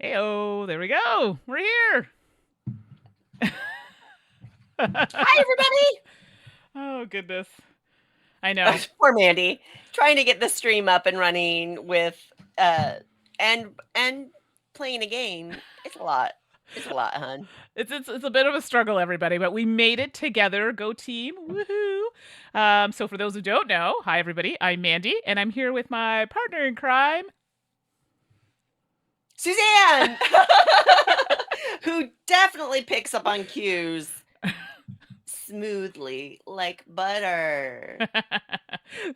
Heyo, there we go. We're here. Hi, Oh goodness. I know. everybody. Poor Mandy, trying to get the stream up and running with uh and playing a game. It's a lot. It's a lot, hun. It's a bit of a struggle, everybody, but we made it together. Go team. Woohoo. So for those who don't know, hi everybody. I'm Mandy, and I'm here with my partner in crime. Suzanne, who definitely picks up on cues smoothly like butter.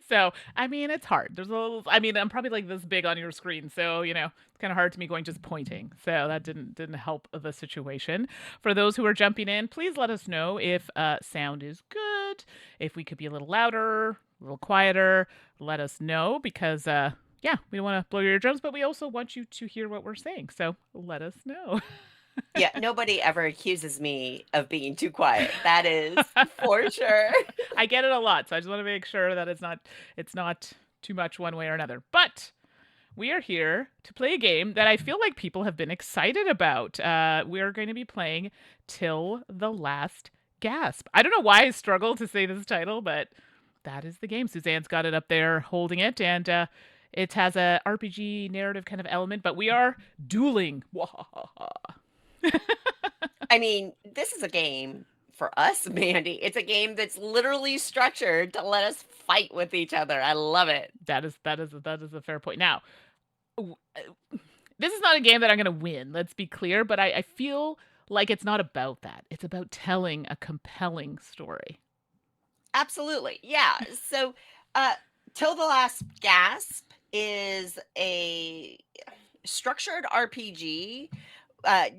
So I mean it's hard. There's a little I'm probably like this big on your screen, so it's kind of hard to me going just pointing. So that didn't help the situation. For those who are jumping in, please let us know if sound is good, if we could be a little louder, a little quieter. Let us know because yeah, we don't want to blow your eardrums, but we also want you to hear what we're saying. So let us know. Yeah, nobody ever accuses me of being too quiet. That is for sure. I get it a lot, so I just want to make sure that it's not too much one way or another. But we are here to play a game that I feel like people have been excited about. We are going to be playing Till the Last Gasp. I don't know why I struggle to say this title, but that is the game. Suzanne's got it up there holding it, and it has a RPG narrative kind of element, but we are dueling. I mean, this is a game for us, Mandy. It's a game that's literally structured to let us fight with each other. I love it. That is a fair point. Now, this is not a game that I'm going to win, let's be clear, but I feel like it's not about that. It's about telling a compelling story. Absolutely. Yeah. So, uh, Till the Last Gasp is a structured RPG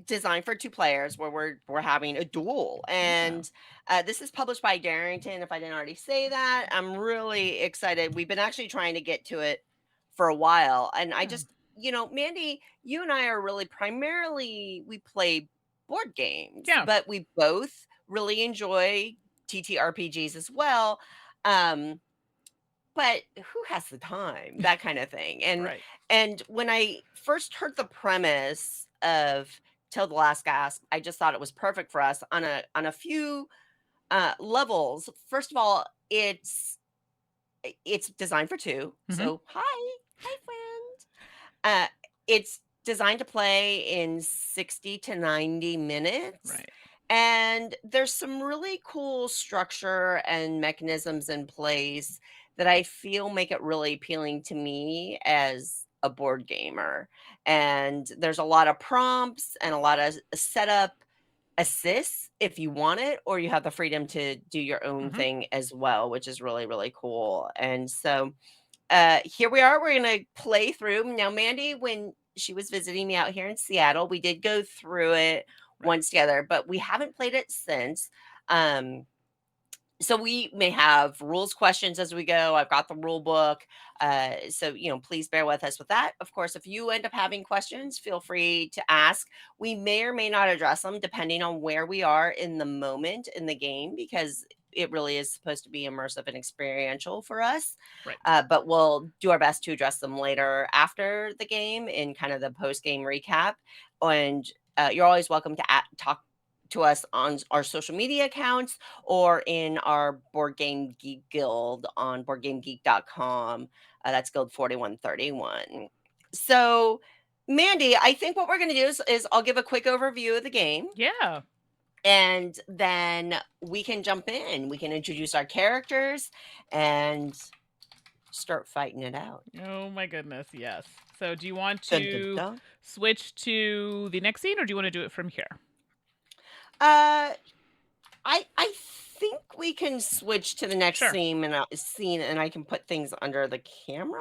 designed for two players where we're having a duel, Yeah. and this is published by Darrington. If I didn't already say that, I'm really excited. We've been actually trying to get to it for a while, and I Yeah. just, Mandy, you and I are really primarily we play board games, Yeah. but we both really enjoy TTRPGs as well. Um, but who has the time? That kind of thing. And Right. and when I first heard the premise of Till the Last Gasp, I just thought it was perfect for us on a few levels. First of all, it's designed for two. Mhm. So hi friend. It's designed to play in 60 to 90 minutes. Right. And there's some really cool structure and mechanisms in place that I feel make it really appealing to me as a board gamer. And there's a lot of prompts and a lot of setup assists if you want it, or you have the freedom to do your own Mhm. thing as well, which is really, really cool. And so here we are. We're gonna play through. Now, Mandy, when she was visiting me out here in Seattle, we did go through it Right. once together, but we haven't played it since. Um, so we may have rules questions as we go. I've got the rule book. So, please bear with us with that. Of course, if you end up having questions, feel free to ask. We may or may not address them depending on where we are in the moment in the game, because it really is supposed to be immersive and experiential for us. Right. But we'll do our best to address them later after the game in kind of the post game recap. And you're always welcome to talk to us on our social media accounts or in our Board Game Geek Guild on boardgamegeek.com. That's Guild 4131. So, Mandy, I think what we're going to do is I'll give a quick overview of the game, Yeah. and then we can jump in. We can introduce our characters and start fighting it out. Oh my goodness. Yes. So do you want Dun, dun, to dun. switch to the next scene, or do you want to do it from here? Uh, I think we can switch to the next Sure. scene, and I can put things under the camera.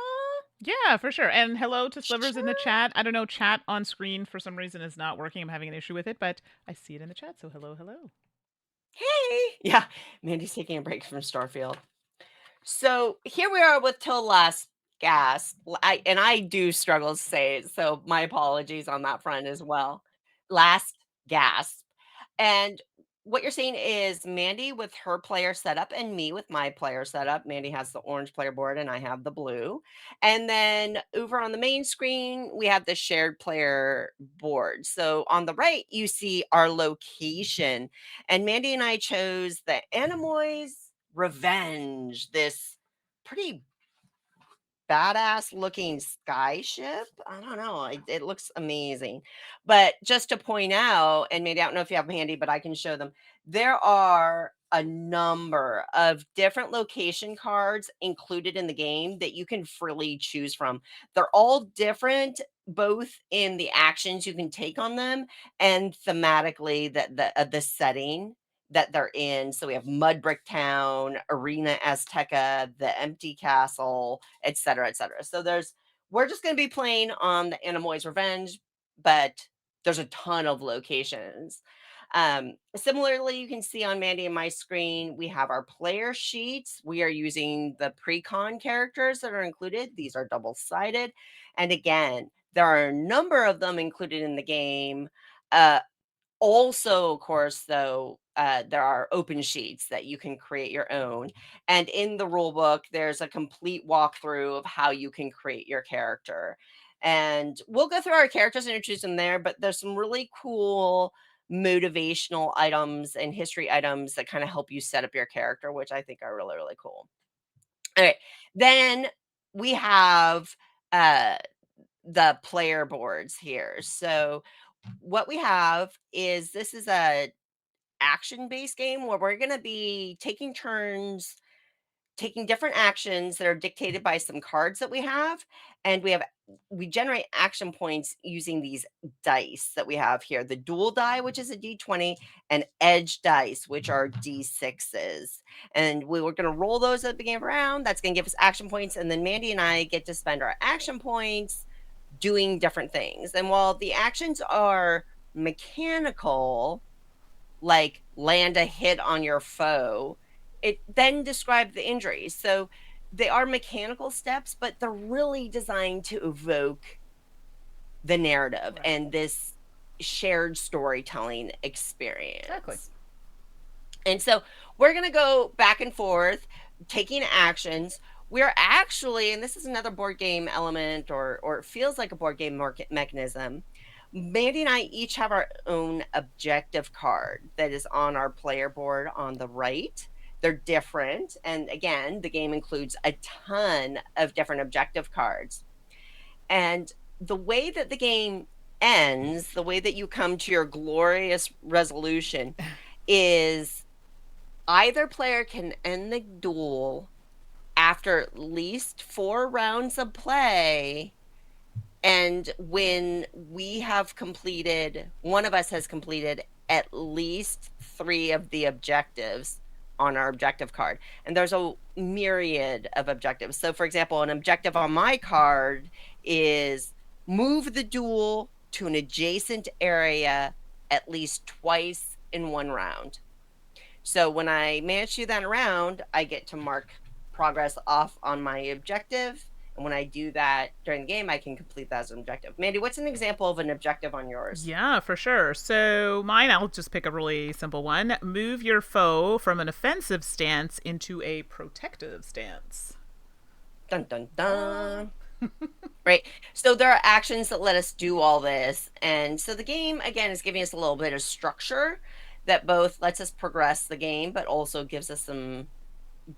Yeah, for sure. And hello to Slivers in the Sure. chat. I don't know, chat on screen for some reason is not working. I'm having an issue with it, but I see it in the chat. So hello, hello. Hey. Yeah, Mandy's taking a break from Starfield. So here we are with Till Last Gasp. I do struggle to say it, so my apologies on that front as well. Last Gasp. And what you're seeing is Mandy with her player setup and me with my player setup. Mandy has the orange player board and I have the blue. And then over on the main screen, we have the shared player board. So on the right, you see our location. And Mandy and I chose the Animoy's Revenge, this pretty badass looking sky ship. I don't know. It looks amazing. But just to point out, and maybe I don't know if you have them handy, but I can show them. There are a number of different location cards included in the game that you can freely choose from. They're all different, both in the actions you can take on them and thematically that the setting that they're in. So we have Mudbrick Town, Arena Azteca, the Empty Castle, et cetera, et cetera. So we're just going to be playing on the Animoy's Revenge, but there's a ton of locations. Similarly, you can see on Mandy and my screen, we have our player sheets. We are using the pre-con characters that are included. These are double-sided. And again, there are a number of them included in the game. Also, of course, though, there are open sheets that you can create your own. And in the rule book, there's a complete walkthrough of how you can create your character. And we'll go through our characters and introduce them there, but there's some really cool motivational items and history items that kind of help you set up your character, which I think are really, really cool. All right. Then we have uh the player boards here. So what we have is this is a action-based game where we're gonna be taking turns, taking different actions that are dictated by some cards that we have, and we generate action points using these dice that we have here. The duel die, which is a D20, and edge dice, which are D6s. And we were gonna roll those at the beginning of the round. That's gonna give us action points, and then Mandy and I get to spend our action points doing different things. And while the actions are mechanical, like land a hit on your foe, it then describes the injuries. So they are mechanical steps, but they're really designed to evoke the narrative Right. and this shared storytelling Exactly. experience. And so we're going to go back and forth taking actions. We're actually, and this is another board game element or it feels like a board game mechanism. Mandy and I each have our own objective card that is on our player board on the right. They're different. And again, the game includes a ton of different objective cards. And the way that the game ends, the way that you come to your glorious resolution is either player can end the duel after at least 4 rounds of play, and when we have completed one of us has completed at least 3 of the objectives on our objective card. And there's a myriad of objectives. So for example, an objective on my card is move the duel to an adjacent area at least twice in 1 round. So when I manage to do that round, I get to mark progress off on my objective. And when I do that during the game, I can complete that as an objective. Mandy, what's an example of an objective on yours? Yeah, for sure. So mine, I'll just pick a really simple one. Move your foe from an offensive stance into a protective stance. Dun dun dun. Right. So there are actions that let us do all this. And so the game, again, is giving us a little bit of structure that both lets us progress the game, but also gives us some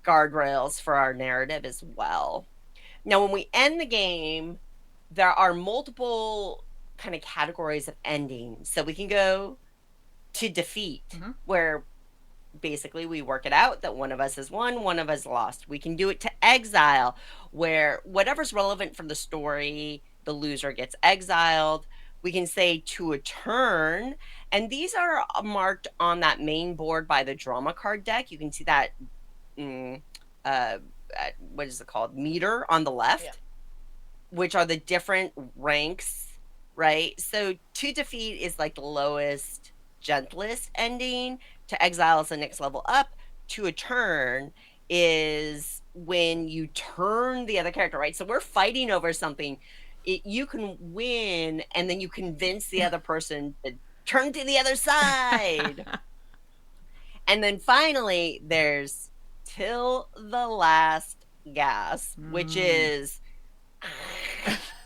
guardrails for our narrative as well. Now, when we end the game, there are multiple kind of categories of ending. So we can go to defeat, where basically we work it out that one of us has won, one of us lost. We can do it to exile, where whatever's relevant for the story, the loser gets exiled. We can say to a turn, and these are marked on that main board by the drama card deck. You can see that what is it called, meter on the left, which are the different ranks, right? So to defeat is like the lowest, gentlest ending. To exile is the next level up. To a turn is when you turn the other character, right? So we're fighting over something. You can win, and then you convince the other person to turn to the other side. And then finally, there's till the last gasp, which is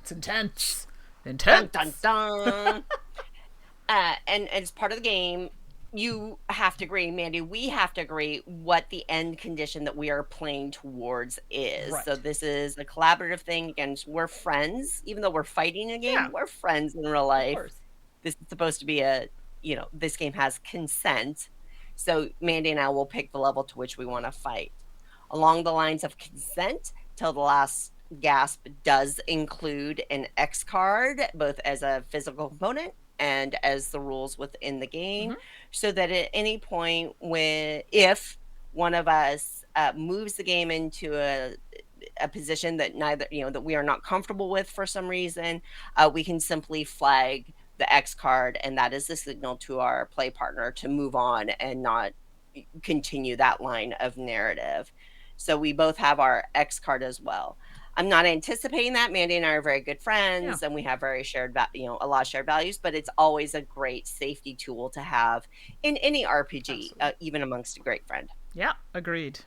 It's intense. dun dun Intense. dun. And as part of the game, you have to agree, Mandy, we have to agree what the end condition that we are playing towards is. So Right. this is a collaborative thing. Again, we're friends, even though we're fighting a game, Yeah, we're friends in real of life. course. This is supposed to be a, this game has consent. So Mandy and I will pick the level to which we want to fight. Along the lines of consent, till the last gasp does include an X card, both as a physical component and as the rules within the game, Hmm. so that at any point when if one of us moves the game into a position that neither that we are not comfortable with for some reason, we can simply flag the X card, and that is the signal to our play partner to move on and not continue that line of narrative. So we both have our X card as well. I'm not anticipating that. Mandy and I are very good Yeah, friends, and we have very shared, a lot of shared values. But it's always a great safety tool to have in any RPG, absolutely. even amongst a great friend. Yeah, agreed.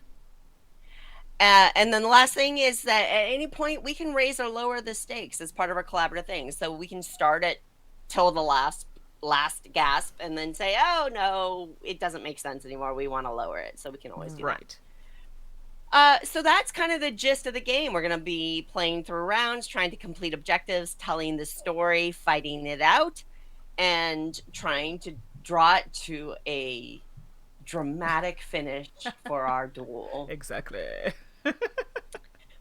And then the last thing is that at any point we can raise or lower the stakes as part of our collaborative thing. So we can start it till the last gasp, and then say, "Oh no, it doesn't make sense anymore. We want to lower it." So we can always do that. Right. So that's kind of the gist of the game. We're going to be playing through rounds, trying to complete objectives, telling the story, fighting it out, and trying to draw it to a dramatic finish for our duel. Exactly.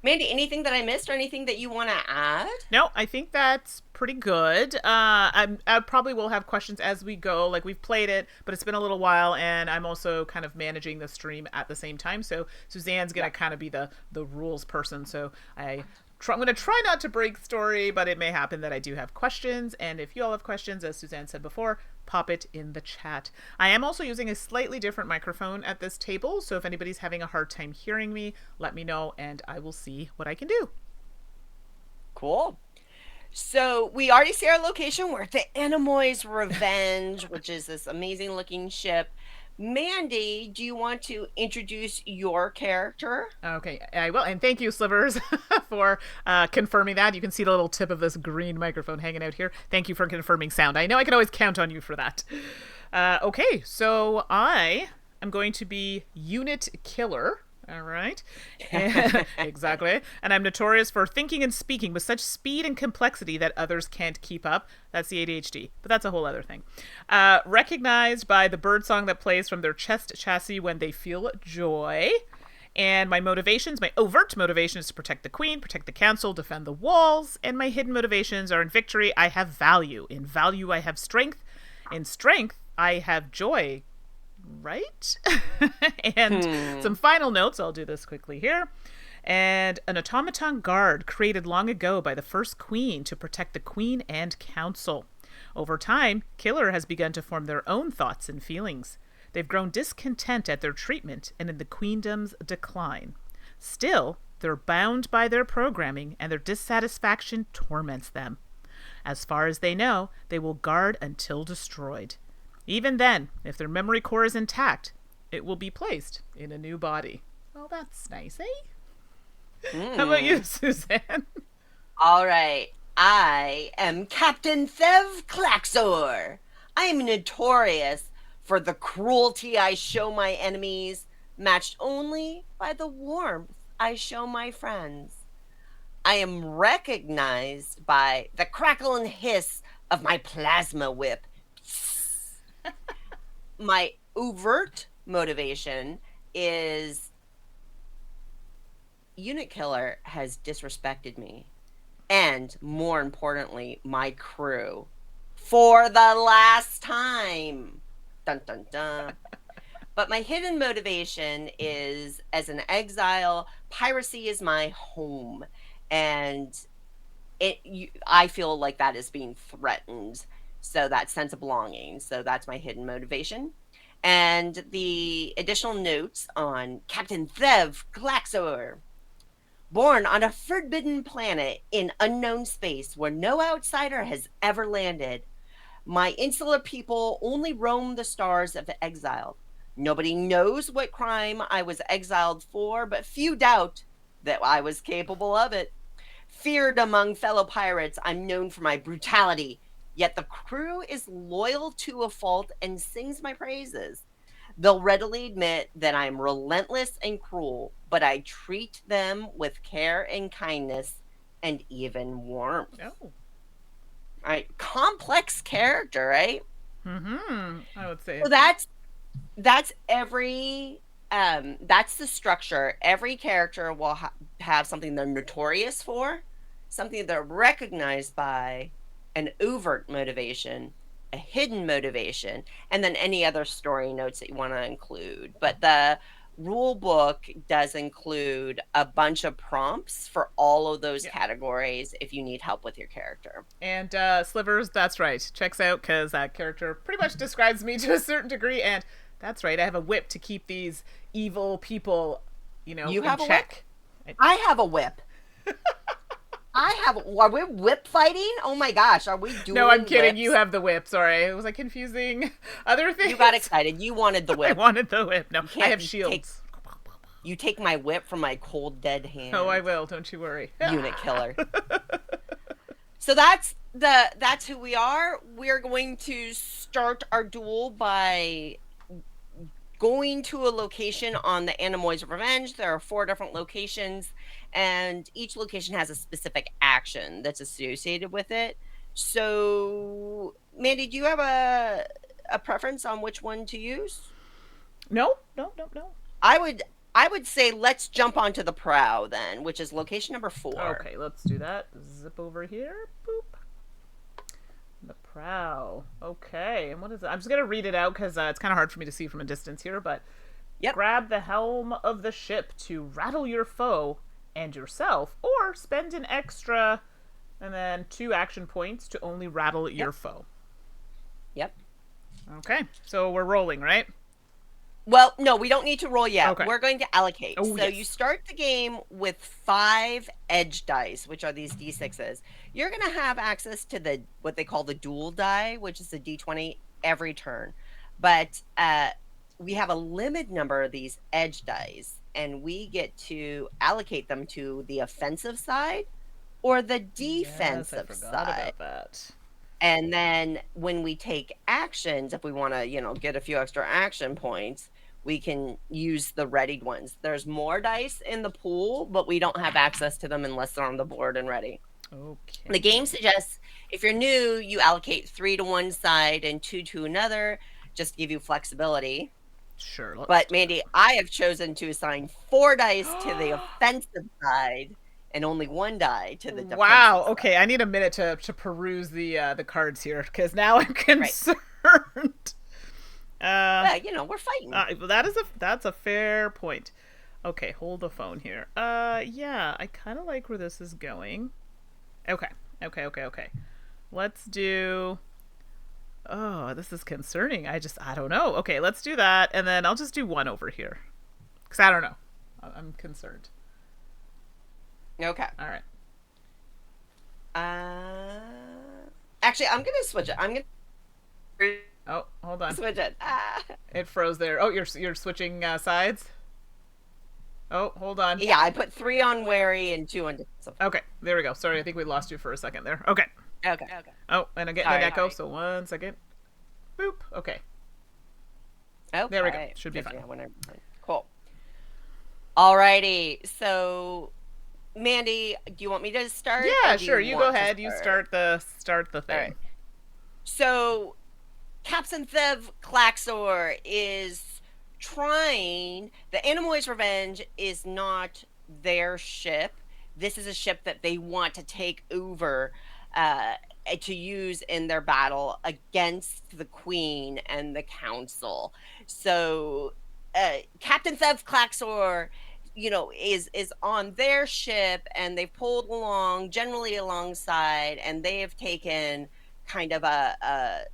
Mandy, anything that I missed or anything that you want to add? No, I think that's pretty good. I probably will have questions as we go. Like we've played it, but it's been a little while, and I'm also kind of managing the stream at the same time. So Suzanne's gonna Yeah. kind of be the rules person. So I'm gonna try not to break story, but it may happen that I do have questions. And if you all have questions, as Suzanne said before, pop it in the chat. I am also using a slightly different microphone at this table, so if anybody's having a hard time hearing me, let me know, and I will see what I can do. Cool. So we already see our location. We're at the Anemoy's Revenge, which is this amazing looking ship. Mandy, do you want to introduce your character? Okay, I will. And thank you, Slivers, for confirming that. You can see the little tip of this green microphone hanging out here. Thank you for confirming sound. I know I can always count on you for that. Okay, so I am going to be Unit Killer. All right. Exactly. And I'm notorious for thinking and speaking with such speed and complexity that others can't keep up. That's the ADHD, but that's a whole other thing. Recognized by the birdsong that plays from their chest chassis when they feel joy. And my motivations, my overt motivation is to protect the queen, protect the council, defend the walls. And my hidden motivations are in victory, I have value. In value, I have strength. In strength, I have joy, right? And some final notes. I'll do this quickly here. And an automaton guard created long ago by the first queen to protect the queen and council. Over time, Killer has begun to form their own thoughts and feelings. They've grown discontent at their treatment and in the queendom's decline. Still, they're bound by their programming, and their dissatisfaction torments them. As far as they know, they will guard until destroyed. Even then, if their memory core is intact, it will be placed in a new body. Well, that's nice, eh? How about you, Suzanne? All right. I am Captain Thev Klaxor. I am notorious for the cruelty I show my enemies, matched only by the warmth I show my friends. I am recognized by the crackle and hiss of my plasma whip. My overt motivation is Unit Killer has disrespected me, and more importantly, my crew for the last time. Dun dun dun. But my hidden motivation is as an exile, piracy is my home. And I feel like that is being threatened. So that sense of belonging. So that's my hidden motivation. And the additional notes on Captain Thev Klaxor. Born on a forbidden planet in unknown space where no outsider has ever landed, my insular people only roam the stars of exile. Nobody knows what crime I was exiled for, but few doubt that I was capable of it. Feared among fellow pirates, I'm known for my brutality, yet the crew is loyal to a fault and sings my praises. They'll readily admit that I'm relentless and cruel, but I treat them with care and kindness and even warmth. Oh. Right? Complex character, right? I would say. So that's every that's the structure. Every character will have something they're notorious for, something they're recognized by, an overt motivation, a hidden motivation, and then any other story notes that you want to include. But the rule book does include a bunch of prompts for all of those categories if you need help with your character. And Slivers, that's right. Checks out because that character pretty much describes me to a certain degree. And that's right. I have a whip to keep these evil people, You in have a check. whip? I have a whip. Are we whip fighting? Oh my gosh, are we doing No, I'm kidding. whips? You have the whip. Sorry. Was I confusing other things? You got excited. You wanted the I whip. wanted the whip. No, I have You shields. You take my whip from my cold, dead hand. Oh, I will. Don't you worry. Unit killer. So that's who we are. We're going to start our duel by going to a location on the Animoy's Revenge. There are 4 different locations, and each location has a specific action that's associated with it. So, Mandi, do you have a preference on which one to use? No. I would say let's jump onto the prow then, which is location number 4. Okay, let's do that. Zip over here. Boop. The prow. Okay, and what is it? I'm just gonna read it out because it's kind of hard for me to see from a distance here. But grab the helm of the ship to rattle your foe and yourself, or spend an extra, and then 2 action points to only rattle your foe. Yep. Okay, so we're rolling, right? Well, no, we don't need to roll yet. Okay. We're going to allocate. Oh, so yes. you start the game with 5 edge dice, which are these d6s. You're going to have access to what they call the duel die, which is a d20 every turn. But we have a limited number of these edge dice, and we get to allocate them to the offensive side or the defensive yes, I forgot side. about that. And then when we take actions, if we want to, get a few extra action points, we can use the readied ones. There's more dice in the pool, but we don't have access to them unless they're on the board and ready. Okay. The game suggests if you're new, you allocate 3 to one side and 2 to another, just to give you flexibility. Sure. But Mandi, I have chosen to assign 4 dice to the offensive side and only 1 die to the defensive Wow. side. Okay, I need a minute to peruse the cards here because now I'm concerned. Yeah, we're fighting. That's a fair point. Okay, hold the phone here. Yeah, I kind of like where this is going. Okay. Let's do. Oh, this is concerning. I don't know. Okay, let's do that, and then I'll just do 1 over here, because I don't know. I'm concerned. Okay. All right. Actually, I'm gonna switch it. I'm gonna. Oh, hold on. Switch it. It froze there. Oh, you're switching sides. Oh, hold on. Yeah, I put 3 on wary and 2 on defensive. Okay, there we go. Sorry, I think we lost you for a second there. Okay. Okay. Oh, and I'm getting an echo, so 1 second. Boop. Okay. There we go. Should be fine. Cool. Alrighty. So, Mandi, do you want me to start? Yeah, sure. You go ahead. You start the thing. All right. So, Captain Thev Klaxor is trying. The Animoy's Revenge is not their ship. This is a ship that they want to take over to use in their battle against the Queen and the Council. So Captain Thev Klaxor, is on their ship, and they've pulled along, generally alongside, and they have taken kind of a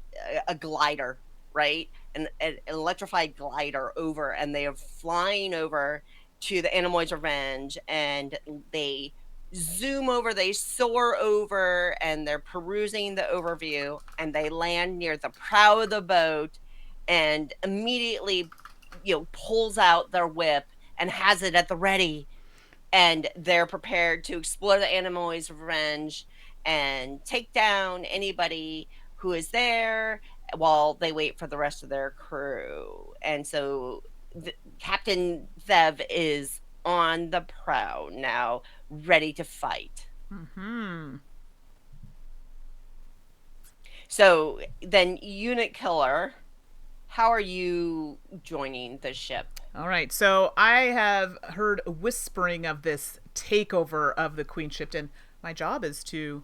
glider, right? An electrified glider over, and they are flying over to the Animoy's Revenge, and they zoom over, they soar over, and they're perusing the overview, and they land near the prow of the boat, and immediately pulls out their whip and has it at the ready, and they're prepared to explore the Animoids' revenge and take down anybody who is there while they wait for the rest of their crew. And so Captain Zev is on the prow now, ready to fight. Mm-hmm. So then, Unit Killer, how are you joining the ship? All right. So I have heard whispering of this takeover of the queenship, and my job is to,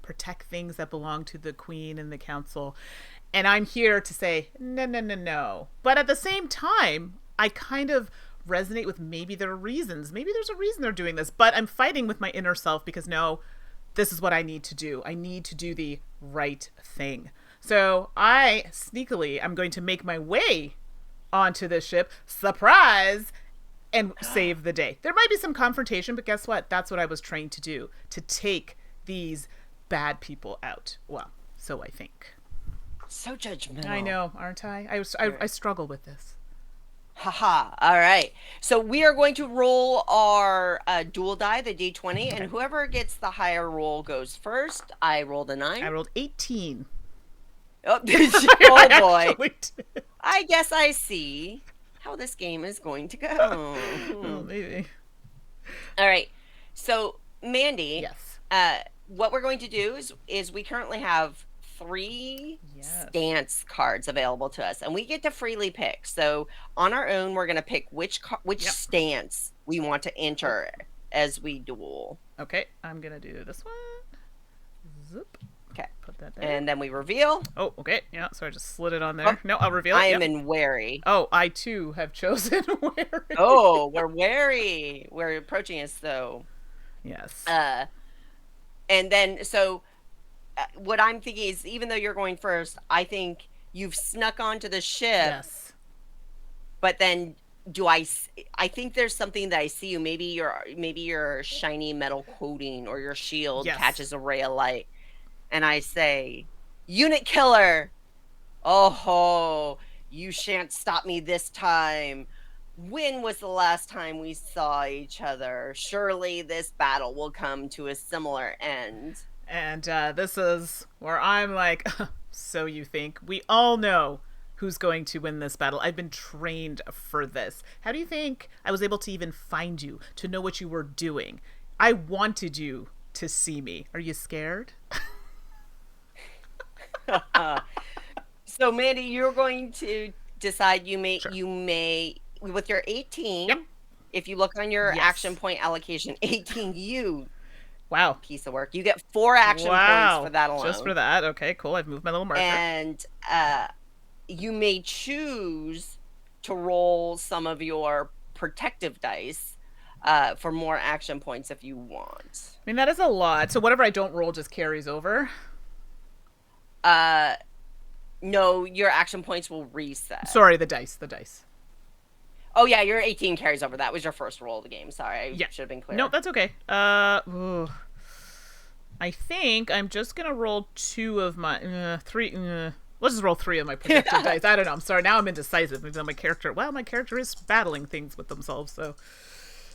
protect things that belong to the queen and the council. And I'm here to say, no, no, no, no. But at the same time, I kind of resonate with maybe there are reasons. Maybe there's a reason they're doing this. But I'm fighting with my inner self because no, this is what I need to do. I need to do the right thing. So I sneakily am going to make my way onto this ship, surprise, and save the day. There might be some confrontation, but guess what? That's what I was trained to do, to take these bad people out. Well, so I think. So judgmental. I know, aren't I? I struggle with this. Haha. All right. So we are going to roll our duel die, the D20, and whoever gets the higher roll goes first. I rolled a 9. I rolled 18. Oh, oh boy. I I guess I see how this game is going to go. Oh, maybe. All right. So, Mandi, Yes. what we're going to do is we currently have 3 stance cards available to us, and we get to freely pick. So, on our own, we're going to pick which stance we want to enter as we duel. Okay, I'm going to do this one. Zoop. Okay. Put that there. And then we reveal. Oh, okay. Yeah, so I just slid it on there. No, I'll reveal it. I am in wary. Oh, I too have chosen wary. Oh, we're wary. We're approaching us, though. Yes. And then, so what I'm thinking is, even though you're going first, I think you've snuck onto the ship. Yes. But then, I think there's something that I see you. Maybe your shiny metal coating or your shield catches a ray of light. And I say, Unit Killer, oh, you shan't stop me this time. When was the last time we saw each other? Surely this battle will come to a similar end. And this is where I'm like, so you think? We all know who's going to win this battle. I've been trained for this. How do you think I was able to even find you, to know what you were doing? I wanted you to see me. Are you scared? So, Mandi, you're going to decide you may with your 18. If you look on your action point allocation, 18, wow, piece of work. You get 4 action points for that alone. Just for that. Okay, cool. I've moved my little marker. And you may choose to roll some of your protective dice for more action points if you want. I mean, that is a lot. So whatever I don't roll just carries over? No, your action points will reset. Sorry, the dice. Oh yeah, your 18 carries over. That was your first roll of the game. Sorry, I should have been clear. No, that's okay. I think I'm just gonna roll 2 of my 3. Let's just roll 3 of my protective dice. I don't know. I'm sorry. Now I'm indecisive. Maybe my character is battling things with themselves. So,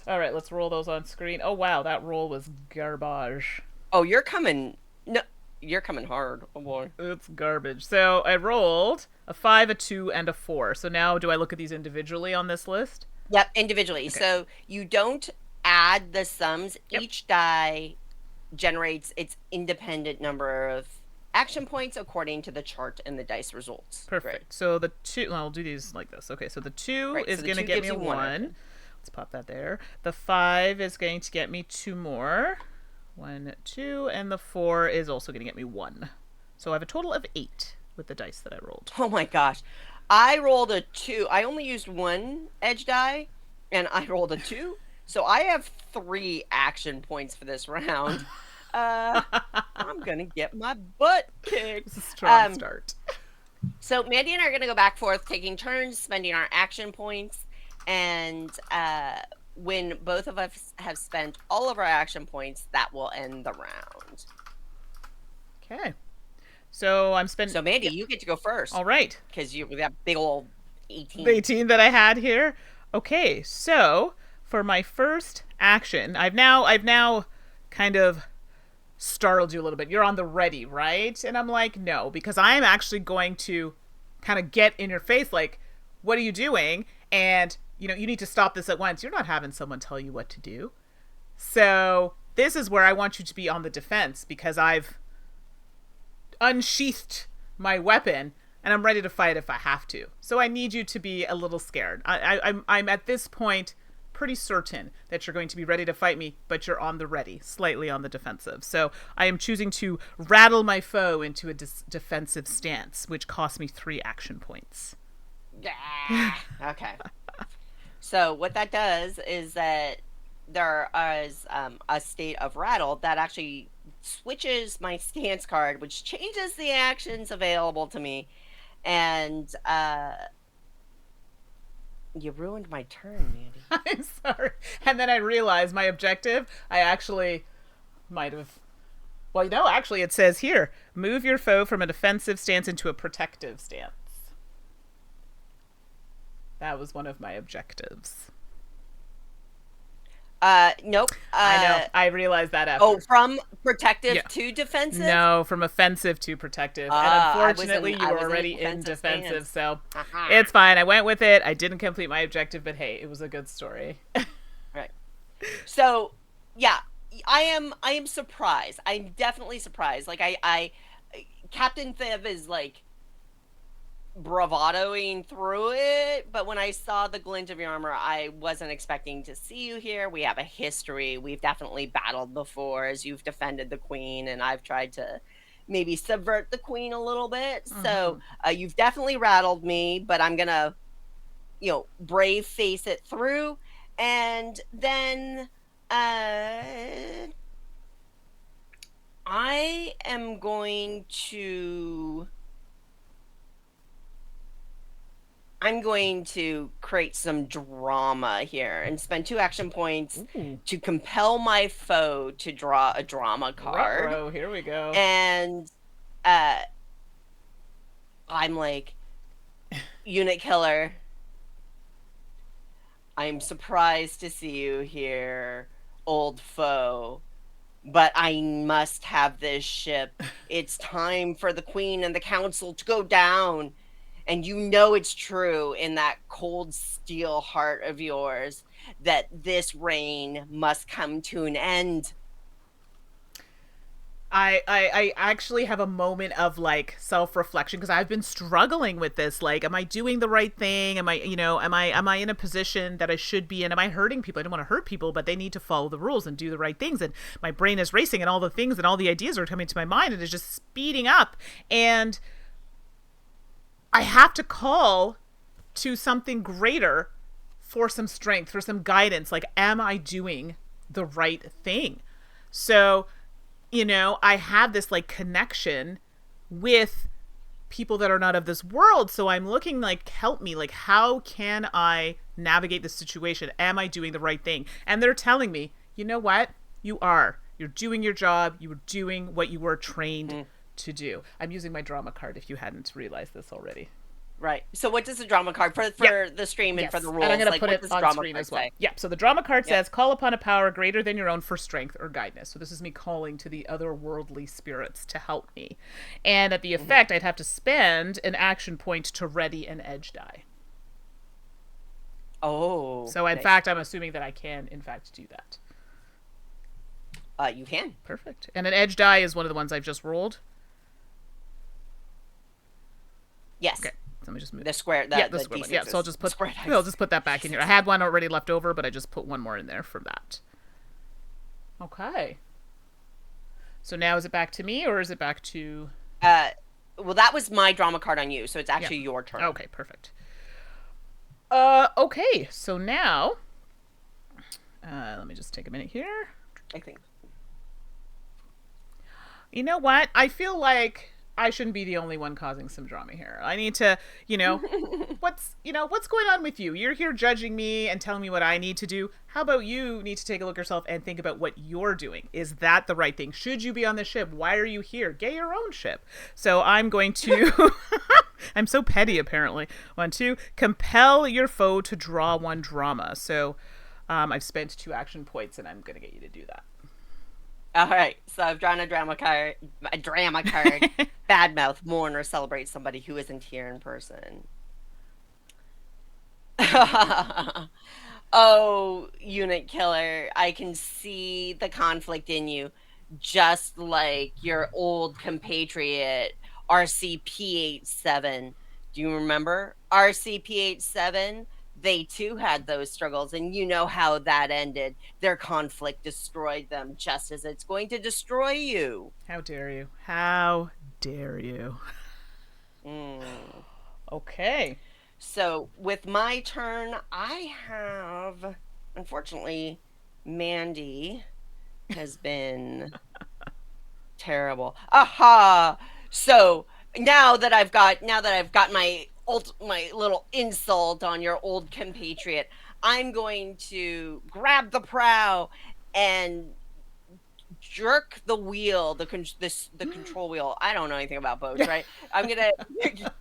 all right, let's roll those on screen. Oh wow, that roll was garbage. Oh, you're coming. No. You're coming hard. Oh boy. It's garbage. So I rolled a 5, a 2, and a 4. So now do I look at these individually on this list? Yep, individually. Okay. So you don't add the sums. Yep. Each die generates its independent number of action points according to the chart and the dice results. Perfect. Great. So the 2, I'll do these like this. Okay, so the 2 is going to get me a 1. Let's pop that there. The 5 is going to get me 2 more. 1, 2, and the 4 is also going to get me 1. So I have a total of 8 with the dice that I rolled. Oh my gosh. I rolled a 2. I only used 1 edge die, and I rolled a 2. So I have 3 action points for this round. I'm going to get my butt kicked. It's a strong start. So Mandi and I are going to go back and forth, taking turns, spending our action points, and when both of us have spent all of our action points, that will end the round. Okay. So I'm spending... So, Mandi, you get to go first. All right. Because you have that big old The 18. 18 that I had here. Okay, so for my first action, I've now kind of startled you a little bit. You're on the ready, right? And I'm like, no, because I'm actually going to kind of get in your face, like, what are you doing? And, you need to stop this at once. You're not having someone tell you what to do. So this is where I want you to be on the defense because I've unsheathed my weapon and I'm ready to fight if I have to. So I need you to be a little scared. I'm at this point pretty certain that you're going to be ready to fight me, but you're on the ready, slightly on the defensive. So I am choosing to rattle my foe into a defensive stance, which costs me 3 action points. Yeah. Okay. So what that does is that there is a state of rattle that actually switches my stance card, which changes the actions available to me. And you ruined my turn, Mandy. I'm sorry. And then I realized my objective, I actually might have. Well, actually, it says here move your foe from a defensive stance into a protective stance. That was one of my objectives. Nope. I know. I realized that after. Oh, from protective Yeah. to defensive? No, from offensive to protective. And unfortunately, you were already in defensive, so it's fine. I went with it. I didn't complete my objective, but hey, it was a good story. Right. So, yeah, I am surprised. I'm definitely surprised. Like I Captain Thiv is like bravadoing through it, but when I saw the glint of your armor, I wasn't expecting to see you here. We have a history. We've definitely battled before as you've defended the queen, and I've tried to maybe subvert the queen a little bit. So you've definitely rattled me, but I'm gonna, brave face it through, and then I am going to. I'm going to create some drama here and spend 2 action points to compel my foe to draw a drama card. Ruh-roh, here we go. And I'm like, unit killer, I'm surprised to see you here, old foe. But I must have this ship. It's time for the queen and the council to go down. And it's true in that cold steel heart of yours that this reign must come to an end. I actually have a moment of like self-reflection because I've been struggling with this. Like, am I doing the right thing? Am I in a position that I should be in? Am I hurting people? I don't want to hurt people, but they need to follow the rules and do the right things. And my brain is racing and all the things and all the ideas are coming to my mind and it's just speeding up. And I have to call to something greater for some strength, for some guidance. Like, am I doing the right thing? So, I have this like connection with people that are not of this world. So I'm looking like, help me. Like, how can I navigate this situation? Am I doing the right thing? And they're telling me, you know what? You are. You're doing your job. You were doing what you were trained to do. I'm using my drama card if you hadn't realized this already. Right. So what does the drama card for the stream and for the rules? And I'm going to put it on screen as well. Say? Yeah. So the drama card says, call upon a power greater than your own for strength or guidance. So this is me calling to the otherworldly spirits to help me. And at the effect, I'd have to spend an action point to ready an edge die. Oh. So in fact, I'm assuming that I can, in fact, do that. You can. Perfect. And an edge die is one of the ones I've just rolled. Yes. Okay. Let me just move the square. The square one. Yeah, so I'll just put that back in here. I had one already left over, but I just put one more in there for that. Okay. So now is it back to me or is it back to? Well, that was my drama card on you, so it's actually your turn. Okay, perfect. Okay, so now, let me just take a minute here. I think. You know what? I feel like I shouldn't be the only one causing some drama here. I need to, what's going on with you? You're here judging me and telling me what I need to do. How about you need to take a look at yourself and think about what you're doing? Is that the right thing? Should you be on the ship? Why are you here? Get your own ship. So I'm going to I'm so petty, apparently. 1, 2. Compel your foe to draw 1 drama. So I've spent 2 action points, and I'm going to get you to do All right, so I've drawn a drama card. A drama card. that. Badmouth, mourn, or celebrate somebody who isn't here in person. Oh, unit killer, I can see the conflict in you, just like your old compatriot, RCP-87. Do you remember RCP-87? They too had those struggles, and you know how that ended. Their conflict destroyed them, just as it's going to destroy you. How dare you? How dare you? Mm. Okay. So with my turn, I have, unfortunately, Mandi has been terrible. Aha! So now that I've got my little insult on your old compatriot, I'm going to grab the prow and jerk the wheel, the control wheel. I don't know anything about boats, right? I'm gonna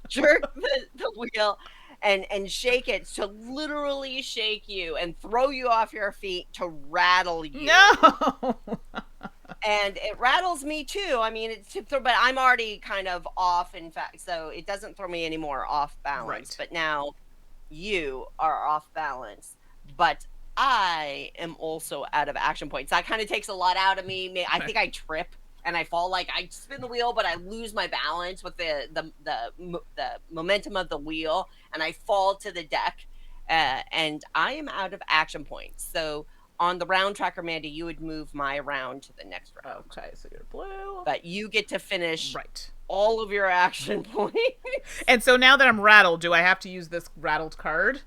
jerk the wheel and shake it to literally shake you and throw you off your feet to rattle you. No. And it rattles me too. I mean, but I'm already kind of off, in fact, so it doesn't throw me anymore off balance. Right. But now you are off balance. But I am also out of action points. That kind of takes a lot out of me. I think I trip and I fall. Like I spin the wheel, but I lose my balance with the momentum of the wheel, and I fall to the deck. And I am out of action points. So on the round tracker, Mandy, you would move my round to the next round. Okay, so you're blue. But you get to finish Right. all of your action points. And so now that I'm rattled, do I have to use this rattled card?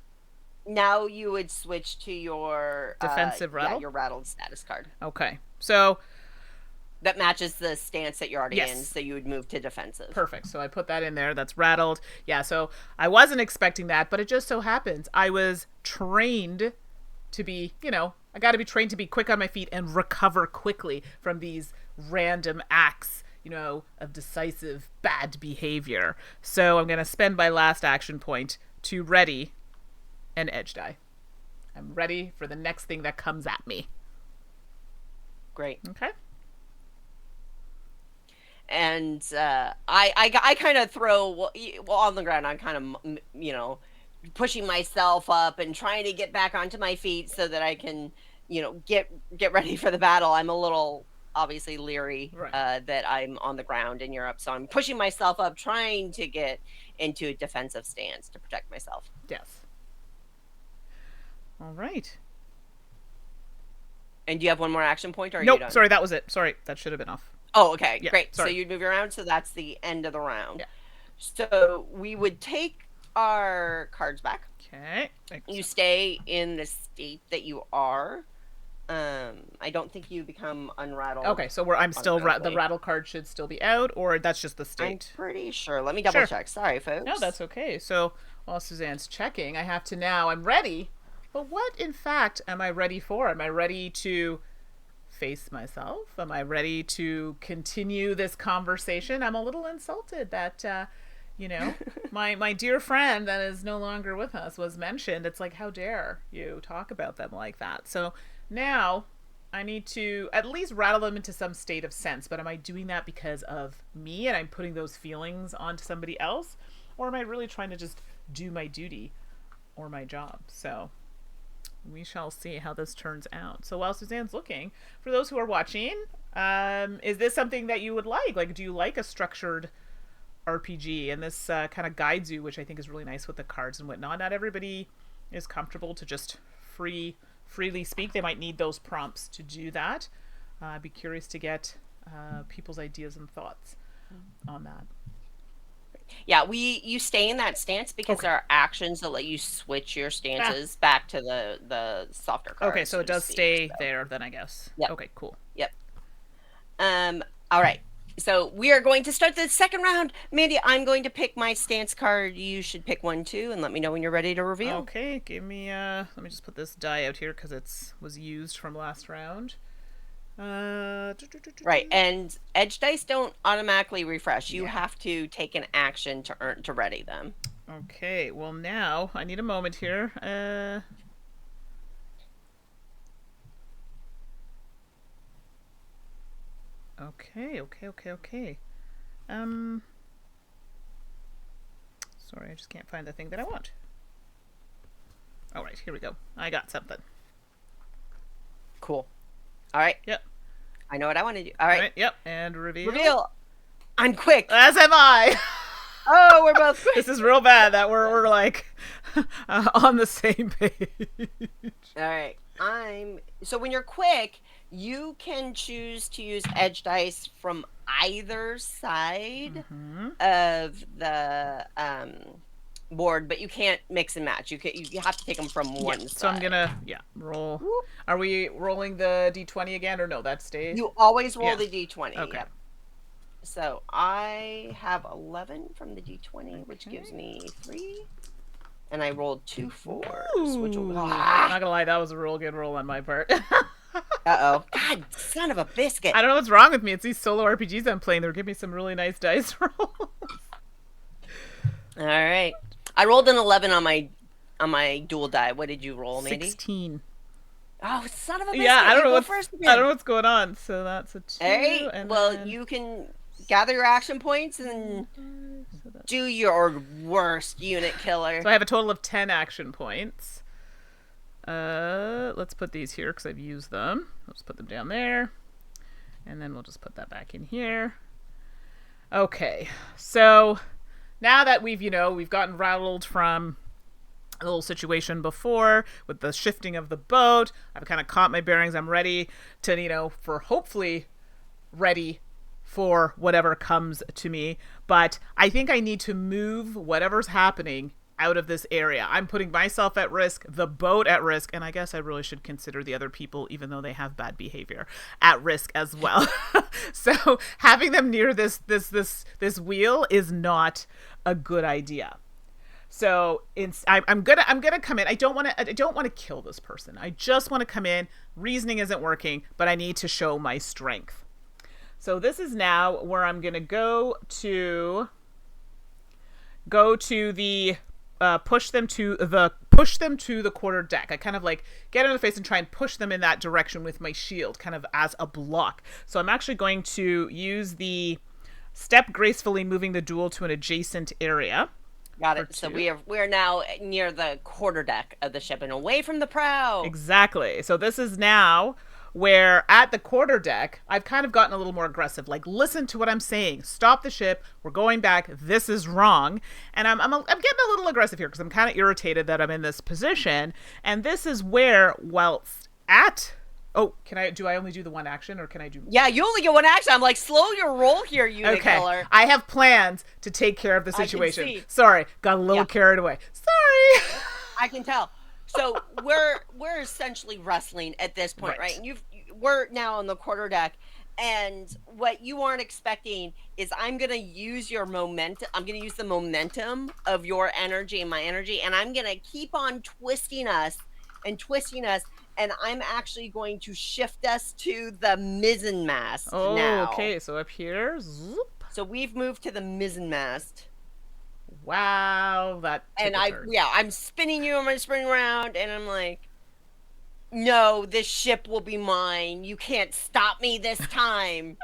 Now you would switch to your Defensive rattle? Yeah, your rattled status card. Okay. So That matches the stance that you're already Yes. in, so you would move to defensive. perfect. So I put that in there. That's rattled. Yeah, so I wasn't expecting that, but it just so happens I was trained to be, I got to be trained to be quick on my feet and recover quickly from these random acts, of decisive bad behavior. So I'm going to spend my last action point to ready an edge die. I'm ready for the next thing that comes at me. Great. Okay. And I kind of throw on the ground. I'm kind of pushing myself up and trying to get back onto my feet so that I can get ready for the battle. I'm a little obviously leery Right. that I'm on the ground in Europe, so I'm pushing myself up, trying to get into a defensive stance to protect myself. Yes. All right. And do you have one more action point, or are you Nope. done? Sorry, that was it. Sorry, that should have been off. Oh, okay, Yeah, great. So sorry. you'd move your round, so that's the end of the round. Yeah. So we would take our cards back. Okay. You stay in the state that you are. I don't think you become unrattled. Okay, so I'm still the automatically. rattle card should still be out, or that's just the I'm state. pretty sure. Let me double Sure. check. Sorry, folks. No, that's okay. So while Suzanne's checking, I have to now. I'm ready. But what, in fact, am I ready for? Am I ready to face myself? Am I ready to continue this conversation? I'm a little insulted that, my dear friend that is no longer with us was mentioned. It's like, how dare you talk about them like that? So now I need to at least rattle them into some state of sense. But am I doing that because of me and I'm putting those feelings onto somebody else? Or am I really trying to just do my duty or my job? So we shall see how this turns out. So while Suzanne's looking, for those who are watching, is this something that you would like? Like, do you like a structured RPG? And this kind of guides you, which I think is really nice with the cards and whatnot. Not everybody is comfortable to just freely speak. They might need those prompts to do that. I'd be curious to get people's ideas and thoughts on that. Yeah, you stay in that stance because Okay. there are actions that let you switch your stances back to the softer cards. Okay, so it does to speak, stay so. there then, I guess. Yep. Okay, cool. Yep. All right. So we are going to start the second round. Mandy, I'm going to pick my stance card. You should pick one too, and let me know when you're ready to reveal. Okay, give me let me just put this die out here because it was used from last round. Right, and edge dice don't automatically refresh. You Yeah. have to take an action to ready them. Okay, well now I need a moment here. Okay. Um, sorry, I just can't find the thing that I want. All right, here we go. I got something. Cool. All right. Yep. I know what I want to do. All right. Yep. And reveal. Reveal. I'm quick. As am I. Oh, we're both quick. This is real bad that we're like on the same page. All right. So when you're quick, you can choose to use edge dice from either side of the board, but you can't mix and match. You have to take them from one side. So I'm gonna roll. Whoop. Are we rolling the d20 again, or no? That stays. You always roll the d20. Okay. Yep. So I have 11 from the d20, which gives me 3. And I rolled 2 4s, which will... Not gonna lie, that was a real good roll on my part. Uh-oh. God, son of a biscuit. I don't know what's wrong with me. It's these solo RPGs I'm playing. They're giving me some really nice dice rolls. All right. I rolled an 11 on my dual die. What did you roll, Mandi? 16. Oh, son of a biscuit. Yeah, I don't know I don't know what's going on. So that's a 2. All right. And well, then... you can gather your action points and do your worst unit killer. So I have a total of 10 action points. Let's put these here because I've used them. Let's put them down there. And then we'll just put that back in here. Okay. So now that we've gotten rattled from a little situation before with the shifting of the boat, I've kind of caught my bearings. I'm ready to, hopefully ready for whatever comes to me. But I think I need to move whatever's happening out of this area. I'm putting myself at risk, the boat at risk, and I guess I really should consider the other people, even though they have bad behavior, at risk as well. So having them near this wheel is not a good idea. So I'm gonna come in. I don't want to kill this person. I just want to come in. Reasoning isn't working, but I need to show my strength. So this is now where I'm gonna go to the push them to the quarter deck. I kind of like get in the face and try and push them in that direction with my shield, kind of as a block. So I'm actually going to use the step gracefully, moving the duel to an adjacent area. Got it. So we are now near the quarter deck of the ship and away from the prow. Exactly. So this is now where at the quarter deck, I've kind of gotten a little more aggressive. Like, listen to what I'm saying. Stop the ship. We're going back. This is wrong. And I'm getting a little aggressive here because I'm kind of irritated that I'm in this position. And this is where, whilst at... Oh, do I only do the one action, or can I do... Yeah, you only get one action. I'm like, slow your roll here, unit killer. I have plans to take care of the situation. I can see. Sorry, got a little carried away. Sorry. I can tell. So we're essentially wrestling at this point, right? And we're now on the quarter deck, and what you aren't expecting is I'm gonna use your momentum. I'm gonna use the momentum of your energy and my energy, and I'm gonna keep on twisting us, and I'm actually going to shift us to the mizzen mast now. Okay, so up here, zoop. So we've moved to the mizzen mast. Wow, that took a turn. I'm spinning you, I'm spinning around, and I'm like, no, this ship will be mine. You can't stop me this time.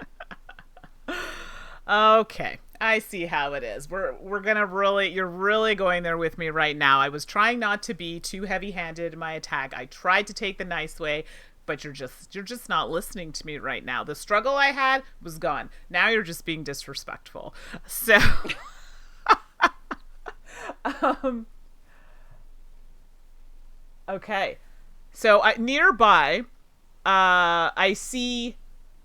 Okay, I see how it is. We're gonna you're really going there with me right now. I was trying not to be too heavy-handed in my attack. I tried to take the nice way, but you're just not listening to me right now. The struggle I had was gone. Now you're just being disrespectful. So okay. So nearby, I see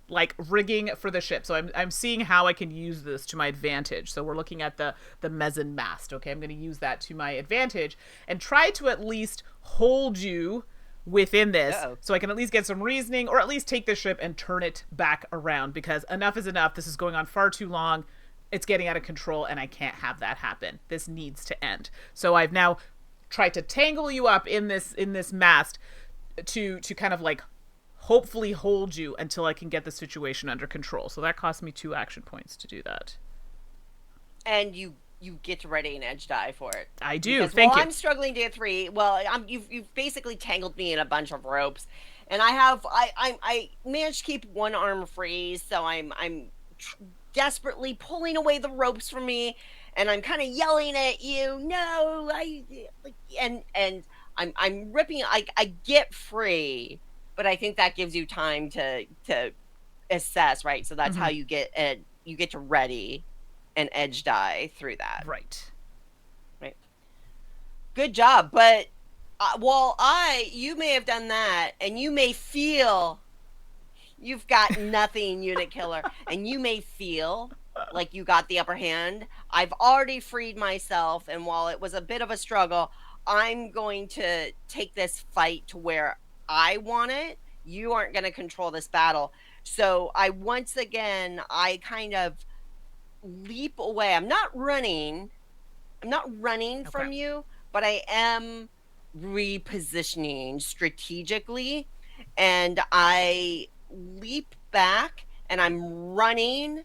like rigging for the ship. So I'm seeing how I can use this to my advantage. So we're looking at the mizzen mast. Okay, I'm going to use that to my advantage and try to at least hold you within this. So I can at least get some reasoning, or at least take the ship and turn it back around, because enough is enough. This is going on far too long. It's getting out of control, and I can't have that happen. This needs to end. So I've now tried to tangle you up in this mast to kind of like hopefully hold you until I can get the situation under control. So that cost me 2 action points to do that. And you get ready an edge die for it. I do. Because Thank while you. I'm struggling to get 3, well, you've basically tangled me in a bunch of ropes, and I managed to keep one arm free, so I'm desperately pulling away the ropes from me, and I'm kind of yelling at you, no, and I'm ripping. I get free, but I think that gives you time to assess, right? So that's how Mm-hmm. you get to ready an edge die through that, Right. right? Good job, but while you may have done that, and you may feel you've got nothing, unit killer, and you may feel like you got the upper hand. I've already freed myself, and while it was a bit of a struggle, I'm going to take this fight to where I want it. You aren't going to control this battle. So I kind of leap away. I'm not running Okay. from you, but I am repositioning strategically, and I leap back and I'm running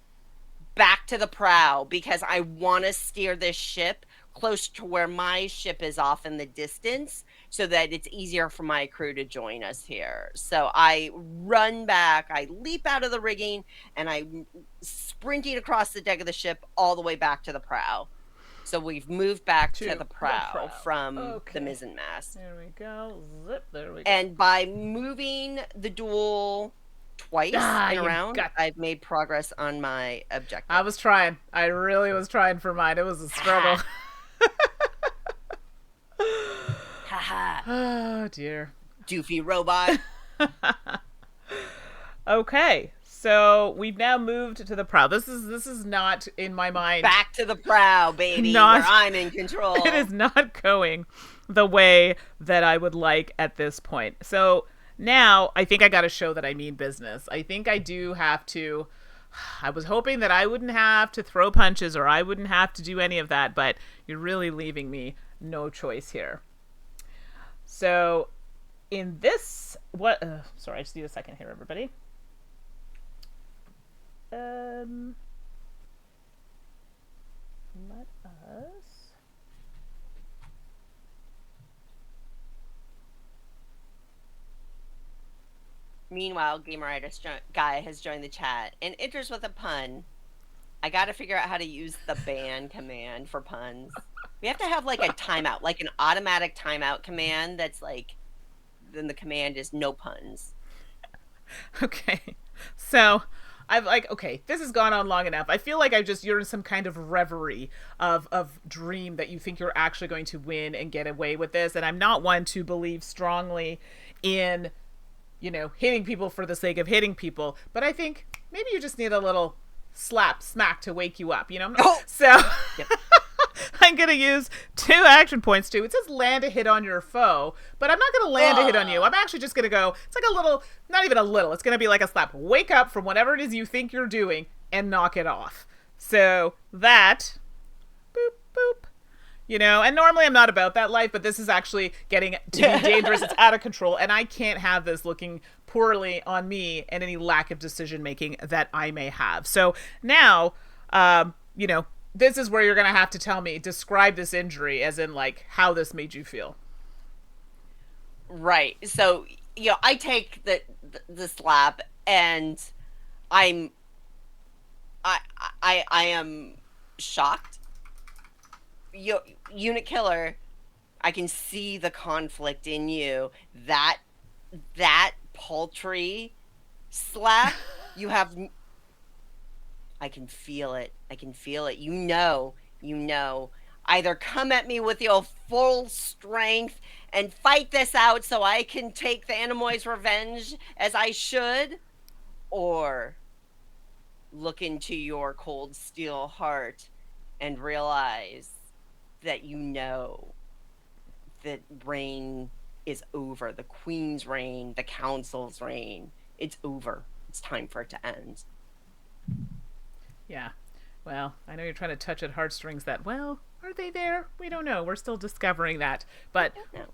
back to the prow because I want to steer this ship close to where my ship is off in the distance so that it's easier for my crew to join us here. So I run back, I leap out of the rigging, and I'm sprinting across the deck of the ship all the way back to the prow. So we've moved back to To the the prow prow. from the Okay. mizzen mast. There we go. Zip. There we go. And by moving the duel twice Ah, in a you round, got. I've made progress on my I objective. was trying. I really was trying for mine. It was a struggle. Ha ha ha. Oh dear. Doofy robot. Okay, so we've now moved to the prow. This is not in my mind. Back to the prow, baby, Not. where I'm in control. It is not going the way that I would like at this point. So now I think I got to show that I mean business. I think I do have to. I was hoping that I wouldn't have to throw punches or I wouldn't have to do any of that, but you're really leaving me no choice here. So in this, what? Sorry, I just need a second here, everybody. Um, Let us. Meanwhile, Gameritis guy has joined the chat and enters with a pun. I got to figure out how to use the ban command for puns. We have to have like a timeout, like an automatic timeout command that's like, then the command is no puns. Okay. So I've like, okay, this has gone on long enough. I feel like you're in some kind of reverie of dream that you think you're actually going to win and get away with this. And I'm not one to believe strongly in, hitting people for the sake of hitting people. But I think maybe you just need a little smack to wake you up, Oh! So Yep. I'm going to use 2 action points too. It says land a hit on your foe, but I'm not going to land a hit on you. I'm actually just going to go, it's like a little, not even a little, it's going to be like a slap. Wake up from whatever it is you think you're doing and knock it off. So that, boop, boop. And normally I'm not about that life, but this is actually getting to be dangerous. It's out of control, and I can't have this looking poorly on me and any lack of decision making that I may have. So now, this is where you're going to have to tell me, describe this injury as in like how this made you feel. Right. So, I take the slap, and I'm I am shocked. Unit killer, I can see the conflict in you. That paltry slap, you have. I can feel it. I can feel it. You know. Either come at me with your full strength and fight this out so I can take the Animoy's revenge as I should, or look into your cold steel heart and realize that that reign is over. The Queen's reign, the Council's reign, it's over. It's time for it to end. Yeah. Well, I know you're trying to touch at heartstrings that, well, are they there? We don't know. We're still discovering that. But No.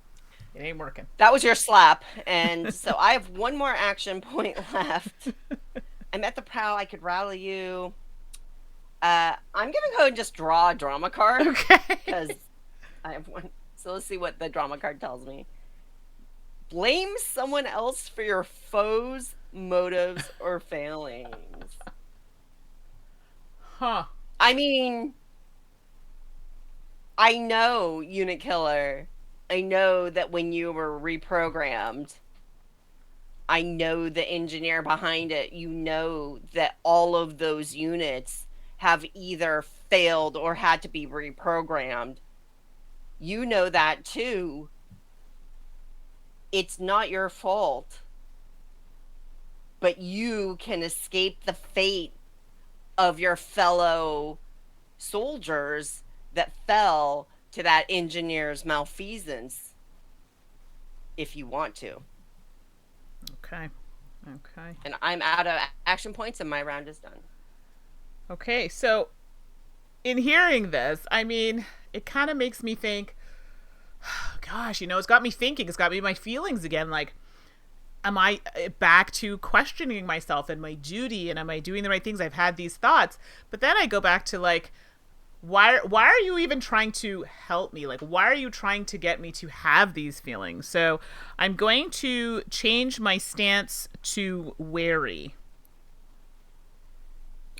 It ain't working. That was your slap. And so I have one more action point left. I'm at the prow. I could rally you. I'm going to go and just draw a drama card. Okay. Because I have one. So let's see what the drama card tells me. Blame someone else for your foes' motives or failings. Huh. I mean, I know, Unit Killer. I know that when you were reprogrammed, I know the engineer behind it. You know that all of those units have either failed or had to be reprogrammed. You know that too. It's not your fault. But you can escape the fate of your fellow soldiers that fell to that engineer's malfeasance if you want to. Okay. Okay. And I'm out of action points and my round is done. Okay, so in hearing this, I mean, it kind of makes me think, gosh, it's got me thinking. It's got me my feelings again. Like, am I back to questioning myself and my duty, and am I doing the right things? I've had these thoughts, but then I go back to like, why are you even trying to help me? Like, why are you trying to get me to have these feelings? So I'm going to change my stance to wary.